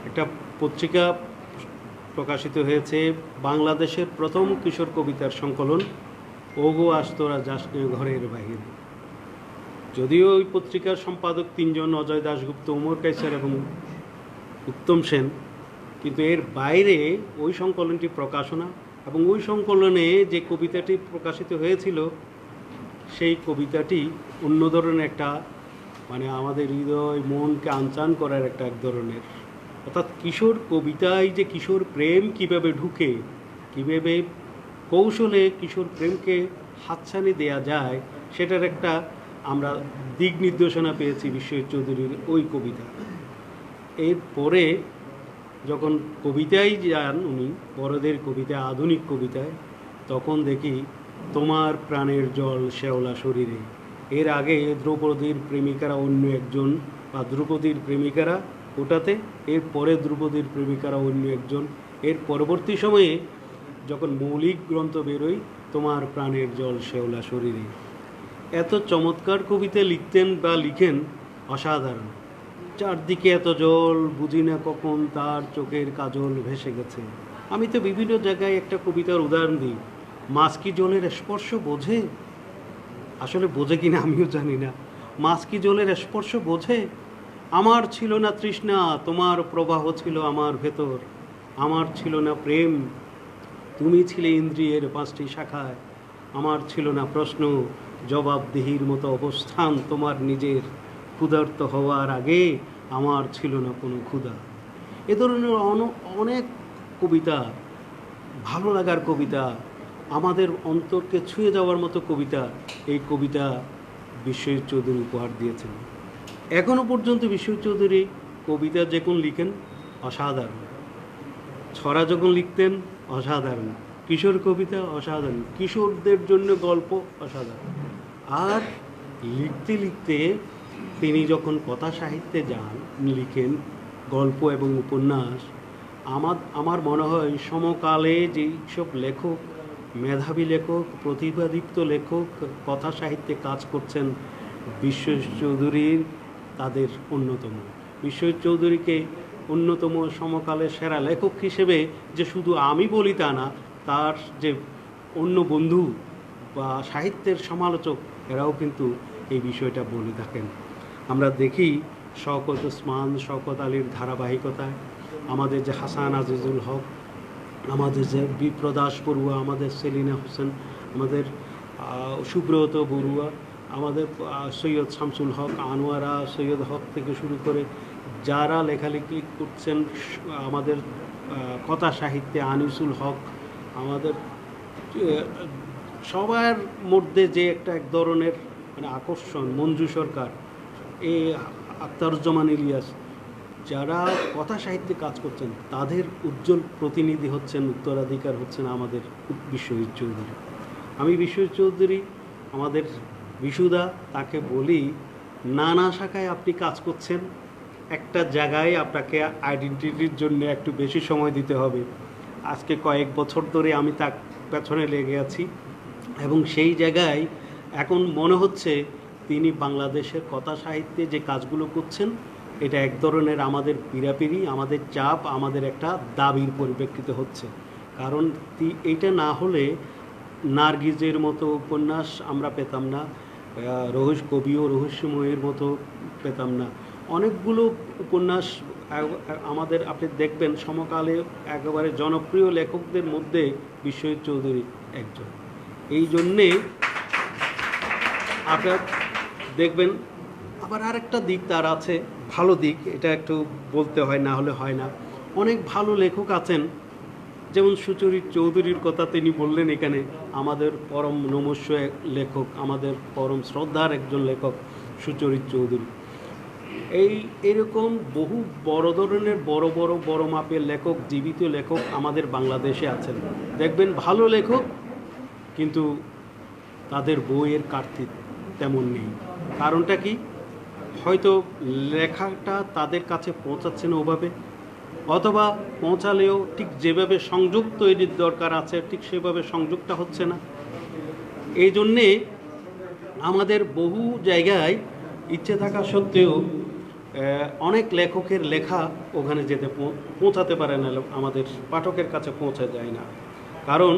একটা পত্রিকা প্রকাশিত হয়েছে, বাংলাদেশের প্রথম কিশোর কবিতার সংকলন, ওগো আস্তরা যাসনে ঘরের বাহিরে। যদিও ওই পত্রিকার সম্পাদক 3 জন, অজয় দাশগুপ্ত, উমর কায়সার এবং উত্তম সেন, কিন্তু এর বাইরে ওই সংকলনটি প্রকাশনা এবং ওই সংকলনে যে কবিতাটি প্রকাশিত হয়েছিল সেই কবিতাটি অন্য ধরনের একটা, মানে আমাদের হৃদয় মনকে আনচান করার একটা এক ধরনের, অর্থাৎ কিশোর কবিতায় যে কিশোর প্রেম কিভাবে ঢুকে, কিভাবে কৌশলে কিশোর প্রেমকে হাতছানি দেয়া যায়, সেটার একটা আমরা দিক নির্দেশনা পেয়েছি বিশ্বজিৎ চৌধুরীর ওই কবিতা। এরপরে যখন কবিতায় যান উনি, বড়দের কবিতায়, আধুনিক কবিতায়, তখন দেখি তোমার প্রাণের জল শেওলা শরীরে। এর আগে দ্রৌপদীর প্রেমিকারা অন্য একজন, বা দ্রৌপদীর প্রেমিকারা ওটাতে, এরপরে দ্রৌপদীর প্রেমিকারা অন্য একজন। এর পরবর্তী সময়ে যখন মৌলিক গ্রন্থ বেরোয়, তোমার প্রাণের জল শেওলা শরীরে। এত চমৎকার কবিতা লিখতেন বা লিখেন, অসাধারণ। চারদিকে এত জল, বুঝি না কখন তার চোখের কাজল ভেসে গেছে। আমি তো বিভিন্ন জায়গায় একটা কবিতার উদাহরণ দিই, মাছ কি জলের স্পর্শ বোঝে? আসলে বোঝে কিনা আমিও জানি না। মাছ কি জলের স্পর্শ বোঝে? আমার ছিল না তৃষ্ণা, তোমার প্রবাহ ছিল আমার ভেতর। আমার ছিল না প্রেম, তুমি ছিলে ইন্দ্রিয়ের 5টি শাখায়। আমার ছিল না প্রশ্ন, জবাবদিহির মতো অবস্থান তোমার নিজের। ক্ষুধার্ত হওয়ার আগে আমার ছিল না কোনো ক্ষুধা। এ ধরনের অনেক কবিতা, ভালো লাগার কবিতা, আমাদের অন্তরকে ছুঁয়ে যাওয়ার মতো কবিতা, এই কবিতা বিশ্বজিৎ চৌধুরী উপহার দিয়েছেন। এখনও পর্যন্ত বিশ্বজিৎ চৌধুরী কবিতা যখন লিখেন অসাধারণ, ছড়া যখন লিখতেন অসাধারণ, কিশোর কবিতা অসাধারণ, কিশোরদের জন্য গল্প অসাধারণ। আর লিখতে লিখতে তিনি যখন কথা সাহিত্যে যান, লিখেন গল্প এবং উপন্যাস, আমার মনে হয় সমকালে যেই সব লেখক, মেধাবী লেখক, প্রতিভাদীপ্ত লেখক কথা সাহিত্যে কাজ করছেন, বিশ্বজিৎ চৌধুরীর তাদের অন্যতম। বিশ্বজিৎ চৌধুরীকে অন্যতম সমকালের সেরা লেখক হিসেবে যে শুধু আমি বলি তা না, তার যে অন্য বন্ধু বা সাহিত্যের সমালোচক এরাও কিন্তু এই বিষয়টা বলে থাকেন। আমরা দেখি শওকত ওসমান, শওকত আলীর ধারাবাহিকতায় আমাদের যে হাসান আজিজুল হক, আমাদের যে বিপ্রদাস বড়ুয়া, আমাদের সেলিনা হোসেন, আমাদের সুব্রত বড়ুয়া, আমাদের সৈয়দ শামসুল হক, আনোয়ারা সৈয়দ হক থেকে শুরু করে যারা লেখালেখি করছেন, আমাদের কথা সাহিত্যে আনিসুল হক, আমাদের সবার মধ্যে যে এক ধরনের মানে আকর্ষণ, মঞ্জু সরকার, এই আখতারুজ্জামান ইলিয়াস, যারা কথা সাহিত্যে কাজ করছেন তাদের উজ্জ্বল প্রতিনিধি হচ্ছেন, উত্তরাধিকার হচ্ছেন আমাদের বিশ্বজিৎ চৌধুরী। আমি বিশ্বজিৎ চৌধুরী, আমাদের বিশুদা, তাকে বলি নানা শাখায় আপনি কাজ করছেন, একটা জায়গায় আপনাকে আইডেন্টিটির জন্য একটু বেশি সময় দিতে হবে। আজকে কয়েক বছর ধরে আমি তার পেছনে লেগে আছি এবং সেই জায়গায় এখন মনে হচ্ছে তিনি বাংলাদেশের কথা সাহিত্যে যে কাজগুলো করছেন এটা এক ধরনের আমাদের পীড়াপিড়ি, আমাদের চাপ, আমাদের একটা দাবির পরিপ্রেক্ষিত হচ্ছে। কারণ এইটা না হলে নার্গিজের মতো উপন্যাস আমরা পেতাম না, কবি ও রহস্যময়ের মতো পেতাম না। অনেকগুলো উপন্যাস আমাদের, আপনি দেখবেন সমকালে একেবারে জনপ্রিয় লেখকদের মধ্যে বিশ্বজিৎ চৌধুরী একজন। এই জন্যে আপনার দেখবেন আবার আরেকটা দিক তার আছে, ভালো দিক, এটা একটু বলতে হয়, না হলে হয় না। অনেক ভালো লেখক আছেন, যেমন সুচরিত চৌধুরীর কথা তিনি বললেন এখানে, আমাদের পরম নমস্য লেখক, আমাদের পরম শ্রদ্ধার একজন লেখক সুচরিত চৌধুরী। এইরকম বহু বড় ধরনের বড় মাপের লেখক, জীবিত লেখক আমাদের বাংলাদেশে আছেন। দেখবেন ভালো লেখক কিন্তু তাদের বইয়ের কার্তিক তেমন নেই। কারণটা কি? হয়তো লেখাটা তাদের কাছে পৌঁছাচ্ছে না ওভাবে, অথবা পৌঁছালেও ঠিক যেভাবে সংযোগ তৈরির দরকার আছে ঠিক সেভাবে সংযোগটা হচ্ছে না। এই জন্যে আমাদের বহু জায়গায় ইচ্ছে থাকা সত্ত্বেও অনেক লেখকের লেখা ওখানে যেতে পৌঁছাতে পারে না, আমাদের পাঠকের কাছে পৌঁছা যায় না। কারণ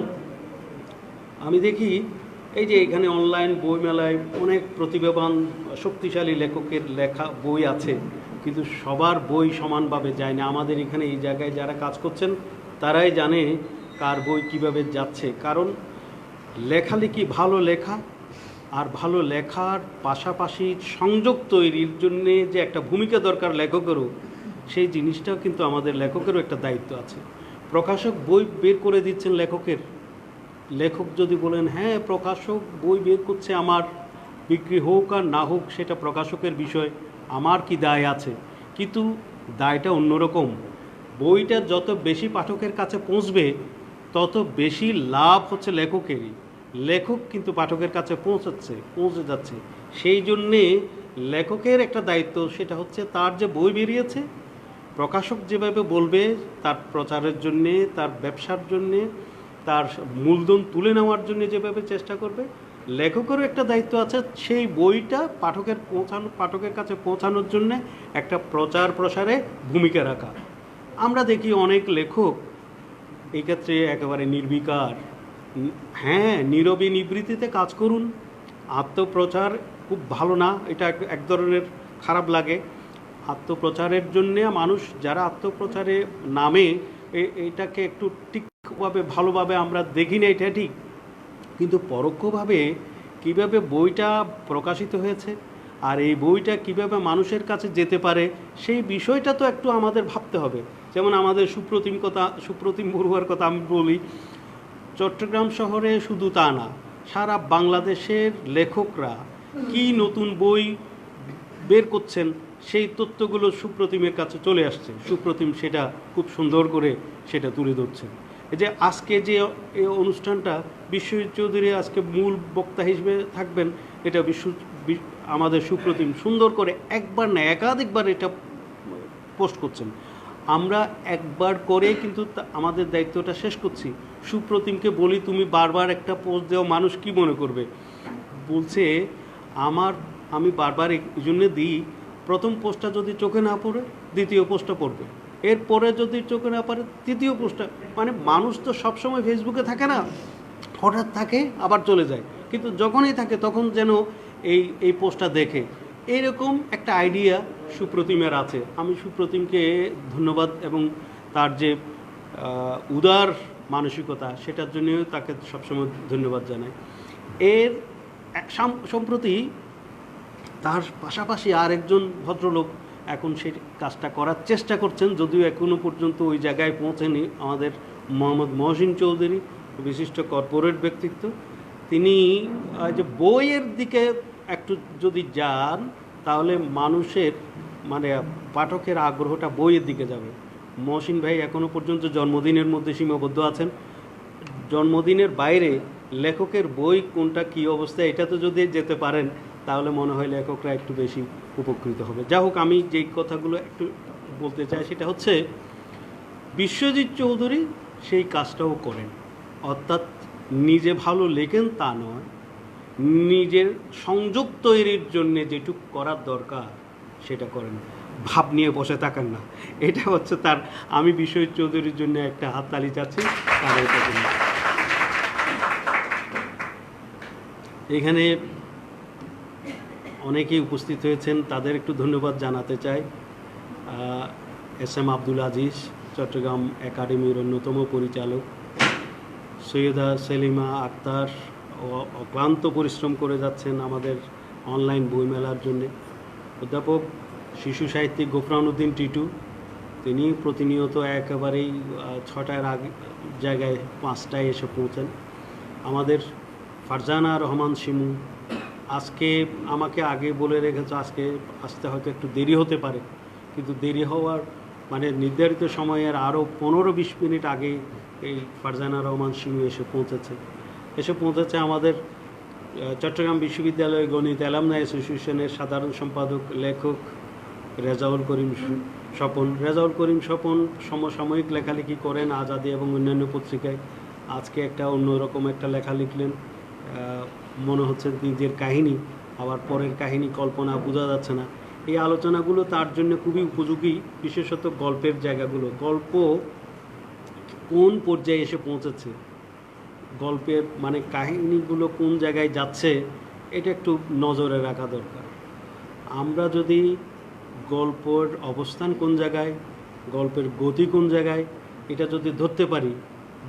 আমি দেখি এই যে এখানে অনলাইন বইমেলায় অনেক প্রতিভাবান শক্তিশালী লেখকের লেখা বই আছে, কিন্তু সবার বই সমানভাবে যায় না। আমাদের এখানে এই জায়গায় যারা কাজ করছেন তারাই জানে কার বই কিভাবে যাচ্ছে। কারণ লেখালেখি, ভালো লেখা আর ভালো লেখার পাশাপাশি সংযোগ তৈরির জন্যে যে একটা ভূমিকা দরকার লেখকেরও, সেই জিনিসটাও কিন্তু আমাদের লেখকেরও একটা দায়িত্ব আছে। প্রকাশক বই বের করে দিচ্ছেন লেখকের, লেখক যদি বলেন হ্যাঁ প্রকাশক বই বের করছে, আমার বিক্রি হোক আর না হোক সেটা প্রকাশকের বিষয়, আমার কি দায় আছে? কিন্তু দায়টা অন্যরকম। বইটা যত বেশি পাঠকের কাছে পৌঁছবে তত বেশি লাভ হচ্ছে লেখকেরই। লেখক কিন্তু পাঠকের কাছে পৌঁছে যাচ্ছে। সেই জন্যে লেখকের একটা দায়িত্ব, সেটা হচ্ছে তার যে বই বেরিয়েছে প্রকাশক যেভাবে বলবে তার প্রচারের জন্যে, তার ব্যবসার জন্যে, তার মূলধন তুলে নেওয়ার জন্য যেভাবে চেষ্টা করবে, লেখকেরও একটা দায়িত্ব আছে সেই বইটা পাঠকের কাছে পৌঁছানোর জন্য একটা প্রচার প্রসারে ভূমিকা রাখা। আমরা দেখি অনেক লেখক এই ক্ষেত্রে একেবারে নির্বিকার। হ্যাঁ, নীরবে নিবৃত্তিতে কাজ করুন, আত্মপ্রচার খুব ভালো না, এটা এক ধরনের খারাপ লাগে। আত্মপ্রচারের জন্যে মানুষ যারা আত্মপ্রচারে নামে এটাকে একটু ঠিকভাবে ভালোভাবে আমরা দেখি না, এটা ঠিক, কিন্তু পরোক্ষভাবে কিভাবে বইটা প্রকাশিত হয়েছে আর এই বইটা কিভাবে মানুষের কাছে যেতে পারে সেই বিষয়টা তো একটু আমাদের ভাবতে হবে। যেমন আমাদের সুপ্রতিম বড়ুয়ার কথা আমি বলি, চট্টগ্রাম শহরে শুধু তা না, সারা বাংলাদেশের লেখকরা কি নতুন বই বের করছেন সেই তথ্যগুলো সুপ্রতিমের কাছে চলে আসছে। সুপ্রতিম সেটা খুব সুন্দর করে সেটা তুলে ধরছেন। এই যে আজকে যে এই অনুষ্ঠানটা, বিশ্বজিৎ চৌধুরী আজকে মূল বক্তা হিসেবে থাকবেন, এটা আমাদের সুপ্রতিম সুন্দর করে একবার না একাধিকবার এটা পোস্ট করছেন। আমরা একবার করে কিন্তু আমাদের দায়িত্বটা শেষ করছি। সুপ্রতিমকে বলি তুমি বারবার একটা পোস্ট দেও, মানুষ কি মনে করবে? বলছে আমি বারবার এই জন্যে দিই, প্রথম পোস্টটা যদি চোখে না পড়ে দ্বিতীয় পোস্টটা পড়বে, এরপরে যদি চোখে না পড়ে তৃতীয় পোস্টটা, মানে মানুষ তো সবসময় ফেসবুকে থাকে না, হঠাৎ থাকে আবার চলে যায়, কিন্তু যখনই থাকে তখন যেন এই পোস্টটা দেখে, এইরকম একটা আইডিয়া সুপ্রতিমের আছে। আমি সুপ্রতিমকে ধন্যবাদ এবং তার যে উদার মানসিকতা সেটার জন্যও তাকে সবসময় ধন্যবাদ জানাই। এর সম্প্রতি তার পাশাপাশি আরেকজন ভদ্রলোক এখন সেই কাজটা করার চেষ্টা করছেন, যদিও এখনও পর্যন্ত ওই জায়গায় পৌঁছেনি। আমাদের মোহাম্মদ মহসিন চৌধুরী, বিশিষ্ট কর্পোরেট ব্যক্তিত্ব, তিনি যে বইয়ের দিকে একটু যদি যান তাহলে মানুষের মানে পাঠকের আগ্রহটা বইয়ের দিকে যাবে। মহসিন ভাই এখনও পর্যন্ত জন্মদিনের মধ্যে সীমাবদ্ধ আছেন। জন্মদিনের বাইরে লেখকের বই কোনটা কী অবস্থা এটা তো যদি যেতে পারেন তাহলে মনে হয় লেখকরা একটু বেশি উপকৃত হবে। যা হোক, আমি যেই কথাগুলো একটু বলতে চাই সেটা হচ্ছে বিশ্বজিৎ চৌধুরী সেই কাজটাও করেন, অর্থাৎ নিজে ভালো লেখেন তা নয়, নিজের সংযোগ তৈরির জন্যে যেটুক করার দরকার সেটা করেন, ভাব নিয়ে বসে থাকেন না। এটা হচ্ছে তার, আমি বিশ্বজিৎ চৌধুরীর জন্য একটা হাততালি চাচ্ছি তার এটা জন্য। এখানে অনেকেই উপস্থিত হয়েছেন, তাদের একটু ধন্যবাদ জানাতে চাই। এস এম আব্দুল আজিজ, চট্টগ্রাম একাডেমির অন্যতম পরিচালক, সৈয়দা সেলিমা আক্তার অক্লান্ত পরিশ্রম করে যাচ্ছেন আমাদের অনলাইন বইমেলার জন্যে। অধ্যাপক শিশু সাহিত্যিক গোফরানুদ্দিন টিটু, তিনি প্রতিনিয়ত একেবারেই 6টার আগে জায়গায় 5টায় এসে পৌঁছেন। আমাদের ফারজানা রহমান শিমু আজকে আমাকে আগে বলে রেখেছে আজকে আসতে হয়তো একটু দেরি হতে পারে, কিন্তু দেরি হওয়ার মানে নির্ধারিত সময়ের আরও 15-20 মিনিট আগে এই ফারজানা রহমান শিমু এসে পৌঁছেছে। আমাদের চট্টগ্রাম বিশ্ববিদ্যালয় গণিত অ্যালামনাই অ্যাসোসিয়েশনের সাধারণ সম্পাদক লেখক রেজাউল করিম স্বপন সমসাময়িক লেখালেখি করেন আজাদী এবং অন্যান্য পত্রিকায়। আজকে একটা অন্যরকম একটা লেখা লিখলেন, মনে হচ্ছে নিজের কাহিনী, আবার পরের কাহিনী কল্পনা বোঝা যাচ্ছে না। এই আলোচনাগুলো তার জন্য খুবই উপযোগী, বিশেষত গল্পের জায়গাগুলো, গল্প কোন পর্যায়ে এসে পৌঁছেছে, গল্পের মানে কাহিনীগুলো কোন জায়গায় যাচ্ছে, এটা একটু নজরে রাখা দরকার। আমরা যদি গল্পের অবস্থান কোন জায়গায়, গল্পের গতি কোন জায়গায়, এটা যদি ধরতে পারি,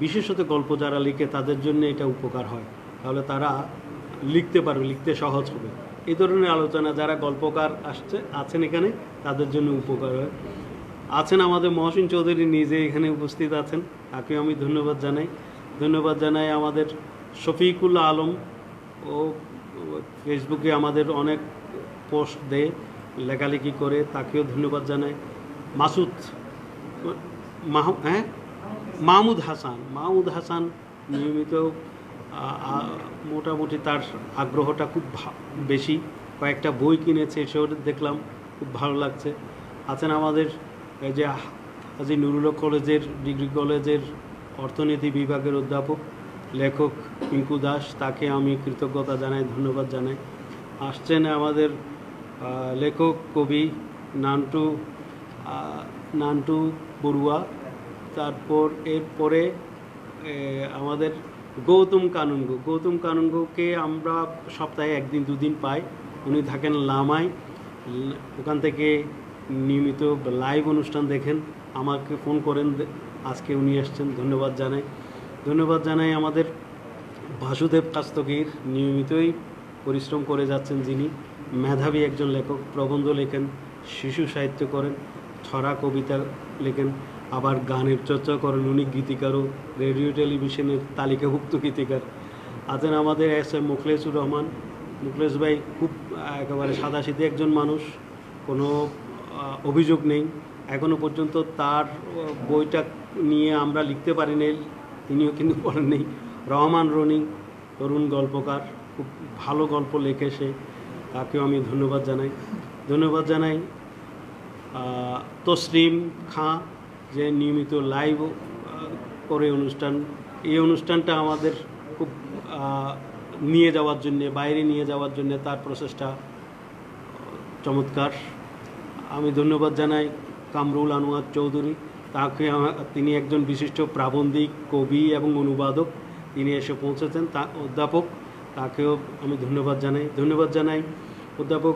বিশেষত গল্প যারা লিখে তাদের জন্য এটা উপকার হয়, তাহলে তারা লিখতে পারবে, লিখতে সহজ হবে। এই ধরনের আলোচনা যারা গল্পকার আছেন এখানে তাদের জন্য উপকার হয়। আছেন আমাদের মহসিন চৌধুরী নিজে এখানে উপস্থিত আছেন, তাকেও আমি ধন্যবাদ জানাই। আমাদের শফিকুল আলম, ও ফেসবুকে আমাদের অনেক পোস্ট দেয়, লেখালেখি করে, তাকেও ধন্যবাদ জানাই। মাহমুদ হাসান নিয়মিত, মোটামুটি তার আগ্রহটা খুব বেশি, কয়েকটা বই কিনেছে, সেও দেখলাম, খুব ভালো লাগছে। আছেন আমাদের এই যে হাজী নুরুল কলেজের ডিগ্রি কলেজের অর্থনীতি বিভাগের অধ্যাপক লেখক পিঙ্কু দাস, তাকে আমি কৃতজ্ঞতা জানাই, ধন্যবাদ জানাই। আসছেন আমাদের লেখক কবি নান্টু বড়ুয়া, তারপর এরপরে আমাদের গৌতম কানুনগোকে আমরা সপ্তাহে একদিন দুদিন পাই। উনি থাকেন লামায়, ওখান থেকে নিয়মিত লাইভ অনুষ্ঠান দেখেন, আমাকে ফোন করেন, আজকে উনি এসছেন, ধন্যবাদ জানাই আমাদের বাসুদেব কাস্তগীর, নিয়মিতই পরিশ্রম করে যাচ্ছেন, যিনি মেধাবী একজন লেখক, প্রবন্ধ লেখেন, শিশু সাহিত্য করেন, ছড়া কবিতা লেখেন, আবার গানের চর্চা করেন। উনি গীতিকারও, রেডিও টেলিভিশনের তালিকাভুক্ত গীতিকার। আছেন আমাদের এস এম মুখলেসুর রহমান। মুখলেস ভাই খুব একেবারে সাদাসিধে একজন মানুষ, কোনো অভিযোগ নেই। এখনও পর্যন্ত তার বইটা নিয়ে আমরা লিখতে পারিনি, তিনিও কিন্তু পড়েন নেই। রহমান রনি, তরুণ গল্পকার, খুব ভালো গল্প লেখে সে, তাকেও আমি ধন্যবাদ জানাই। তসলিম খাঁ, যে নিয়মিত লাইভ করে এই অনুষ্ঠানটা আমাদের খুব নিয়ে যাওয়ার জন্যে, বাইরে নিয়ে যাওয়ার জন্যে তার প্রচেষ্টা চমৎকার। আমি ধন্যবাদ জানাই কামরুল আনোয়ার চৌধুরী, তিনি একজন বিশিষ্ট প্রাবন্ধিক, কবি এবং অনুবাদক, তিনি এসে পৌঁছেছেন, অধ্যাপক, তাকেও আমি ধন্যবাদ জানাই অধ্যাপক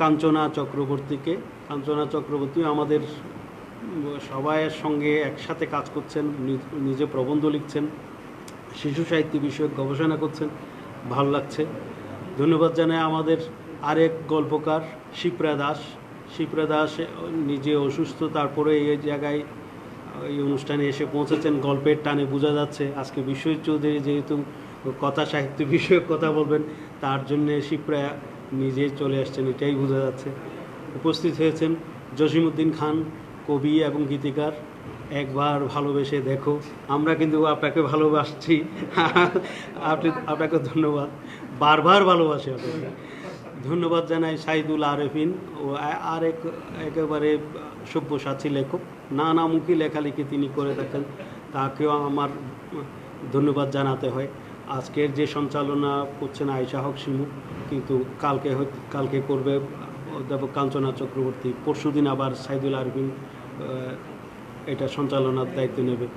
কাঞ্চনা চক্রবর্তীকে। কাঞ্চনা চক্রবর্তী আমাদের সবাইয়ের সঙ্গে একসাথে কাজ করছেন, নিজে প্রবন্ধ লিখছেন, শিশু সাহিত্য বিষয়ক গবেষণা করছেন, ভালো লাগছে। ধন্যবাদ জানাই আমাদের আরেক গল্পকার শিপ্রা দাস নিজে অসুস্থ, তারপরে এই জায়গায় এই অনুষ্ঠানে এসে পৌঁছেছেন, গল্পের টানে বোঝা যাচ্ছে। আজকে বিশ্বজিৎ চৌধুরী যেহেতু কথা সাহিত্য বিষয়ক কথা বলবেন, তার জন্যে শিপ্রা নিজে চলে আসছেন, এটাই বোঝা যাচ্ছে। উপস্থিত হয়েছেন জসিমউদ্দিন খান, কবি এবং গীতিকার। একবার ভালোবেসে দেখো, আমরা কিন্তু আপনাকে ভালোবাসছি, আপনাকে ধন্যবাদ, বারবার ভালোবাসি আপনাকে। ধন্যবাদ জানাই সাইদুল আরেফিন, ও একেবারে সব্যসাচী লেখক, নানামুখী লেখালেখি তিনি করে থাকেন, তাকেও আমার ধন্যবাদ জানাতে হয়। আজকের যে সঞ্চালনা করছেন আয়েশা হক শিমু, কিন্তু কালকে করবে অধ্যাপক কাঞ্চনা চক্রবর্তী, পরশুদিন আবার সাইদুল আরেফিন এটা সঞ্চালনার দায়িত্ব নেবে।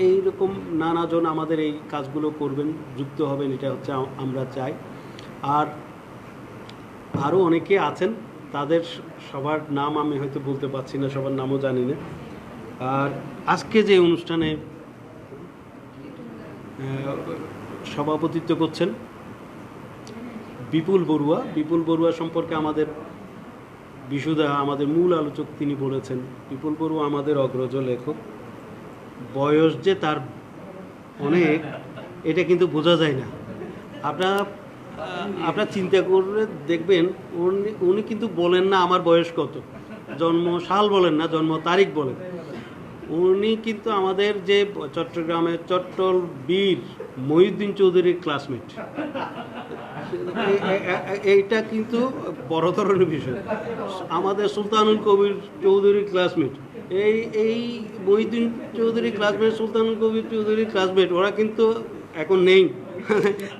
এইরকম নানাজন আমাদের এই কাজগুলো করবেন, যুক্ত হবেন, এটা হচ্ছে আমরা চাই। আর আরও অনেকে আছেন, তাদের সবার নাম আমি হয়তো বলতে পারছি না, সবার নামও জানি না। আর আজকে যে অনুষ্ঠানে সভাপতিত্ব করছেন বিপুল বড়ুয়া সম্পর্কে আমাদের বিশুদা, আমাদের মূল আলোচক, তিনি বলেছেন বিপুল বড়ুয়া আমাদের অগ্রজ লেখক। বয়স যে তার অনেক, এটা কিন্তু বোঝা যায় না। আপনারা চিন্তা করে দেখবেন, উনি কিন্তু বলেন না আমার বয়স কত, জন্ম সাল বলেন না, জন্ম তারিখ বলেন। উনি কিন্তু আমাদের যে চট্টগ্রামের চট্টল বীর মহিউদ্দিন চৌধুরীর ক্লাসমেট। এইটা কিন্তু বড় ধরনের বিষয়। আমাদের সুলতানুল কবির চৌধুরীর ক্লাসমেট, এই মহিউদ্দিন চৌধুরীর ক্লাসমেট, সুলতানুল কবির চৌধুরীর ক্লাসমেট, ওরা কিন্তু এখন নেই।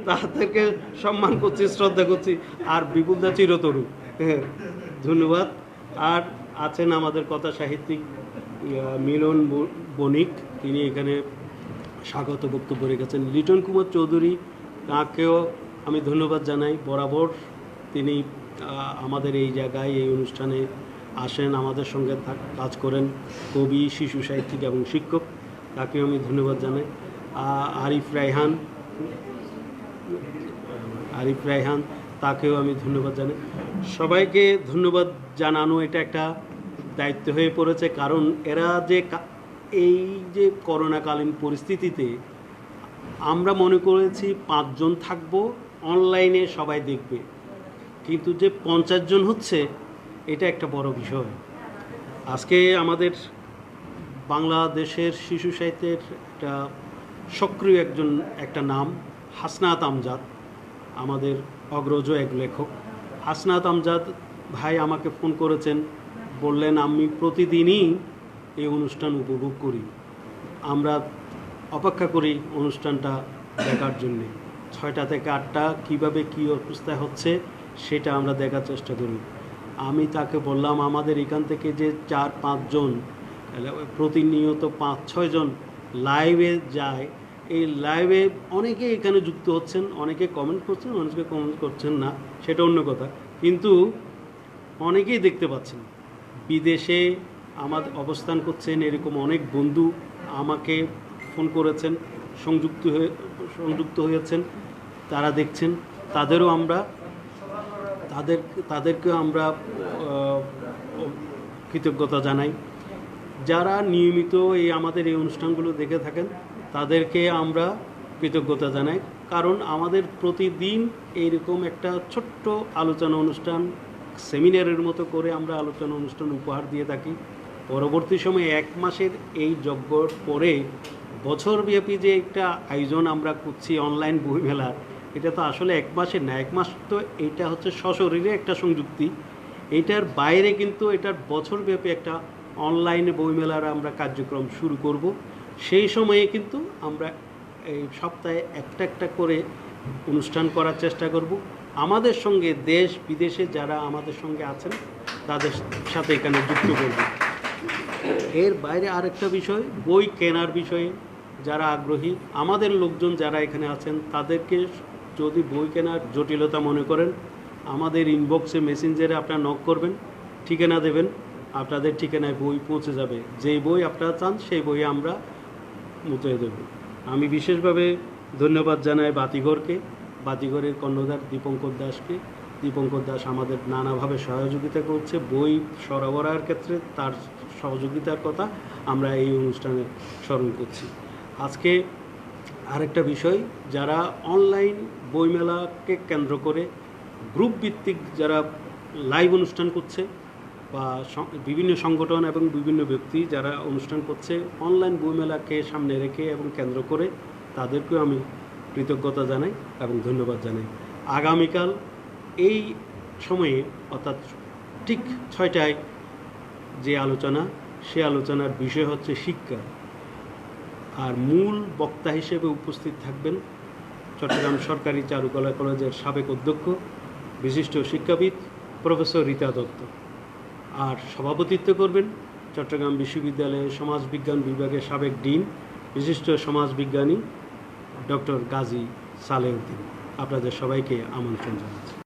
তাদেরকে সম্মান করছি, শ্রদ্ধা করছি। আর বিপুলদা চিরতরুণ, ধন্যবাদ। আর আছেন আমাদের কথা সাহিত্যিক মিলন বণিক, তিনি এখানে স্বাগত বক্তব্য রেখেছেন। লিটন কুমার চৌধুরী, তাকেও আমি ধন্যবাদ জানাই। বরাবর তিনি আমাদের এই জায়গায় এই অনুষ্ঠানে আসেন, আমাদের সঙ্গে কাজ করেন, কবি, শিশু সাহিত্যিক এবং শিক্ষক, তাকেও আমি ধন্যবাদ জানাই। আরিফ রায়হান, তাকেও আমি ধন্যবাদ জানাই। সবাইকে ধন্যবাদ জানানো এটা একটা দায়িত্ব হয়ে পড়েছে, কারণ এরা যে এই যে করোনাকালীন পরিস্থিতিতে আমরা মনে করেছি 5 জন থাকবো, অনলাইনে সবাই দেখবে, কিন্তু যে 50 জন হচ্ছে, এটা একটা বড় বিষয়। আজকে আমাদের বাংলাদেশের শিশু সাহিত্যের একটা সক্রিয় একটা নাম হাসনাত আমজাদ, আমাদের অগ্রজ এক লেখক। হাসনাত আমজাদ ভাই আমাকে ফোন করেছেন, বললেন আমি প্রতিদিনই এই অনুষ্ঠান উপভোগ করি, আমরা অপেক্ষা করি অনুষ্ঠানটা দেখার জন্যে। 6টা থেকে 8টা কীভাবে কী অবস্থায় হচ্ছে সেটা আমরা দেখার চেষ্টা করি। আমি তাকে বললাম, আমাদের এখান থেকে যে 4-5 জন প্রতিনিয়ত 5-6 জন লাইভে যায়, এই লাইভে অনেকে এখানে যুক্ত হচ্ছেন, অনেকে কমেন্ট করছেন, অনেকে কমেন্ট করছেন না, সেটা অন্য কথা। কিন্তু অনেকেই দেখতে পাচ্ছেন বিদেশে আমাদের অবস্থান করছেন, এরকম অনেক বন্ধু আমাকে ফোন করেছেন, সংযুক্ত হয়েছেন, তারা দেখছেন, তাদেরকে আমরা কৃতজ্ঞতা জানাই। যারা নিয়মিত আমাদের এই অনুষ্ঠানগুলো দেখে থাকেন তাদেরকে আমরা কৃতজ্ঞতা জানাই, কারণ আমাদের প্রতিদিন এইরকম একটা ছোট্ট আলোচনা অনুষ্ঠান, সেমিনারের মতো করে আমরা আলোচনা অনুষ্ঠান উপহার দিয়ে থাকি। পরবর্তী সময়ে 1 মাসের এই যজ্ঞর পরে বছরব্যাপী যে একটা আয়োজন আমরা করছি অনলাইন বইমেলার, এটা তো আসলে 1 মাসের না, 1 মাস তো এটা হচ্ছে সশরীরে একটা সংযুক্তি। এটার বাইরে কিন্তু এটার বছরব্যাপী একটা অনলাইনে বইমেলার আমরা কার্যক্রম শুরু করব। সেই সময়ে কিন্তু আমরা এই সপ্তাহে একটা করে অনুষ্ঠান করার চেষ্টা করব। আমাদের সঙ্গে দেশ বিদেশে যারা আমাদের সঙ্গে আছেন তাদের সাথে এখানে যুক্ত করব। এর বাইরে আরেকটা বিষয়, বই কেনার বিষয়ে যারা আগ্রহী, আমাদের লোকজন যারা এখানে আছেন তাদেরকে যদি বই কেনার জটিলতা মনে করেন, আমাদের ইনবক্সে মেসেঞ্জারে আপনারা নক করবেন, ঠিকানা দেবেন, আপনাদের ঠিকানায় বই পৌঁছে যাবে। যেই বই আপনারা চান সেই বই আমরা মুদ্রায় দেব। আমি বিশেষভাবে ধন্যবাদ জানাই বাতিঘরের কর্ণধার দীপঙ্কর দাসকে। দীপঙ্কর দাস আমাদের নানাভাবে সহযোগিতা করছে বই সরবরাহের ক্ষেত্রে, তার সহযোগিতার কথা আমরা এই অনুষ্ঠানে স্মরণ করছি। আজকে আরেকটা বিষয়, যারা অনলাইন বইমেলাকে কেন্দ্র করে গ্রুপ ভিত্তিক যারা লাইভ অনুষ্ঠান করছে বা বিভিন্ন সংগঠন এবং বিভিন্ন ব্যক্তি যারা অনুষ্ঠান করছে অনলাইন বইমেলাকে সামনে রেখে এবং কেন্দ্র করে, তাদেরকেও আমি কৃতজ্ঞতা জানাই এবং ধন্যবাদ জানাই। আগামীকাল এই সময়ে অর্থাৎ ঠিক 6টায় যে আলোচনা, সে আলোচনার বিষয় হচ্ছে শিক্ষা, আর মূল বক্তা হিসেবে উপস্থিত থাকবেন চট্টগ্রাম সরকারি চারুকলা কলেজের সাবেক অধ্যক্ষ, বিশিষ্ট শিক্ষাবিদ প্রফেসর রীতা দত্ত। আর সভাপতিত্ব করবেন চট্টগ্রাম বিশ্ববিদ্যালয়ের সমাজবিজ্ঞান বিভাগের সাবেক ডিন, বিশিষ্ট সমাজবিজ্ঞানী ডক্টর গাজী সালেউদ্দিন। আপনাদের সবাইকে আমন্ত্রণ জানাচ্ছি।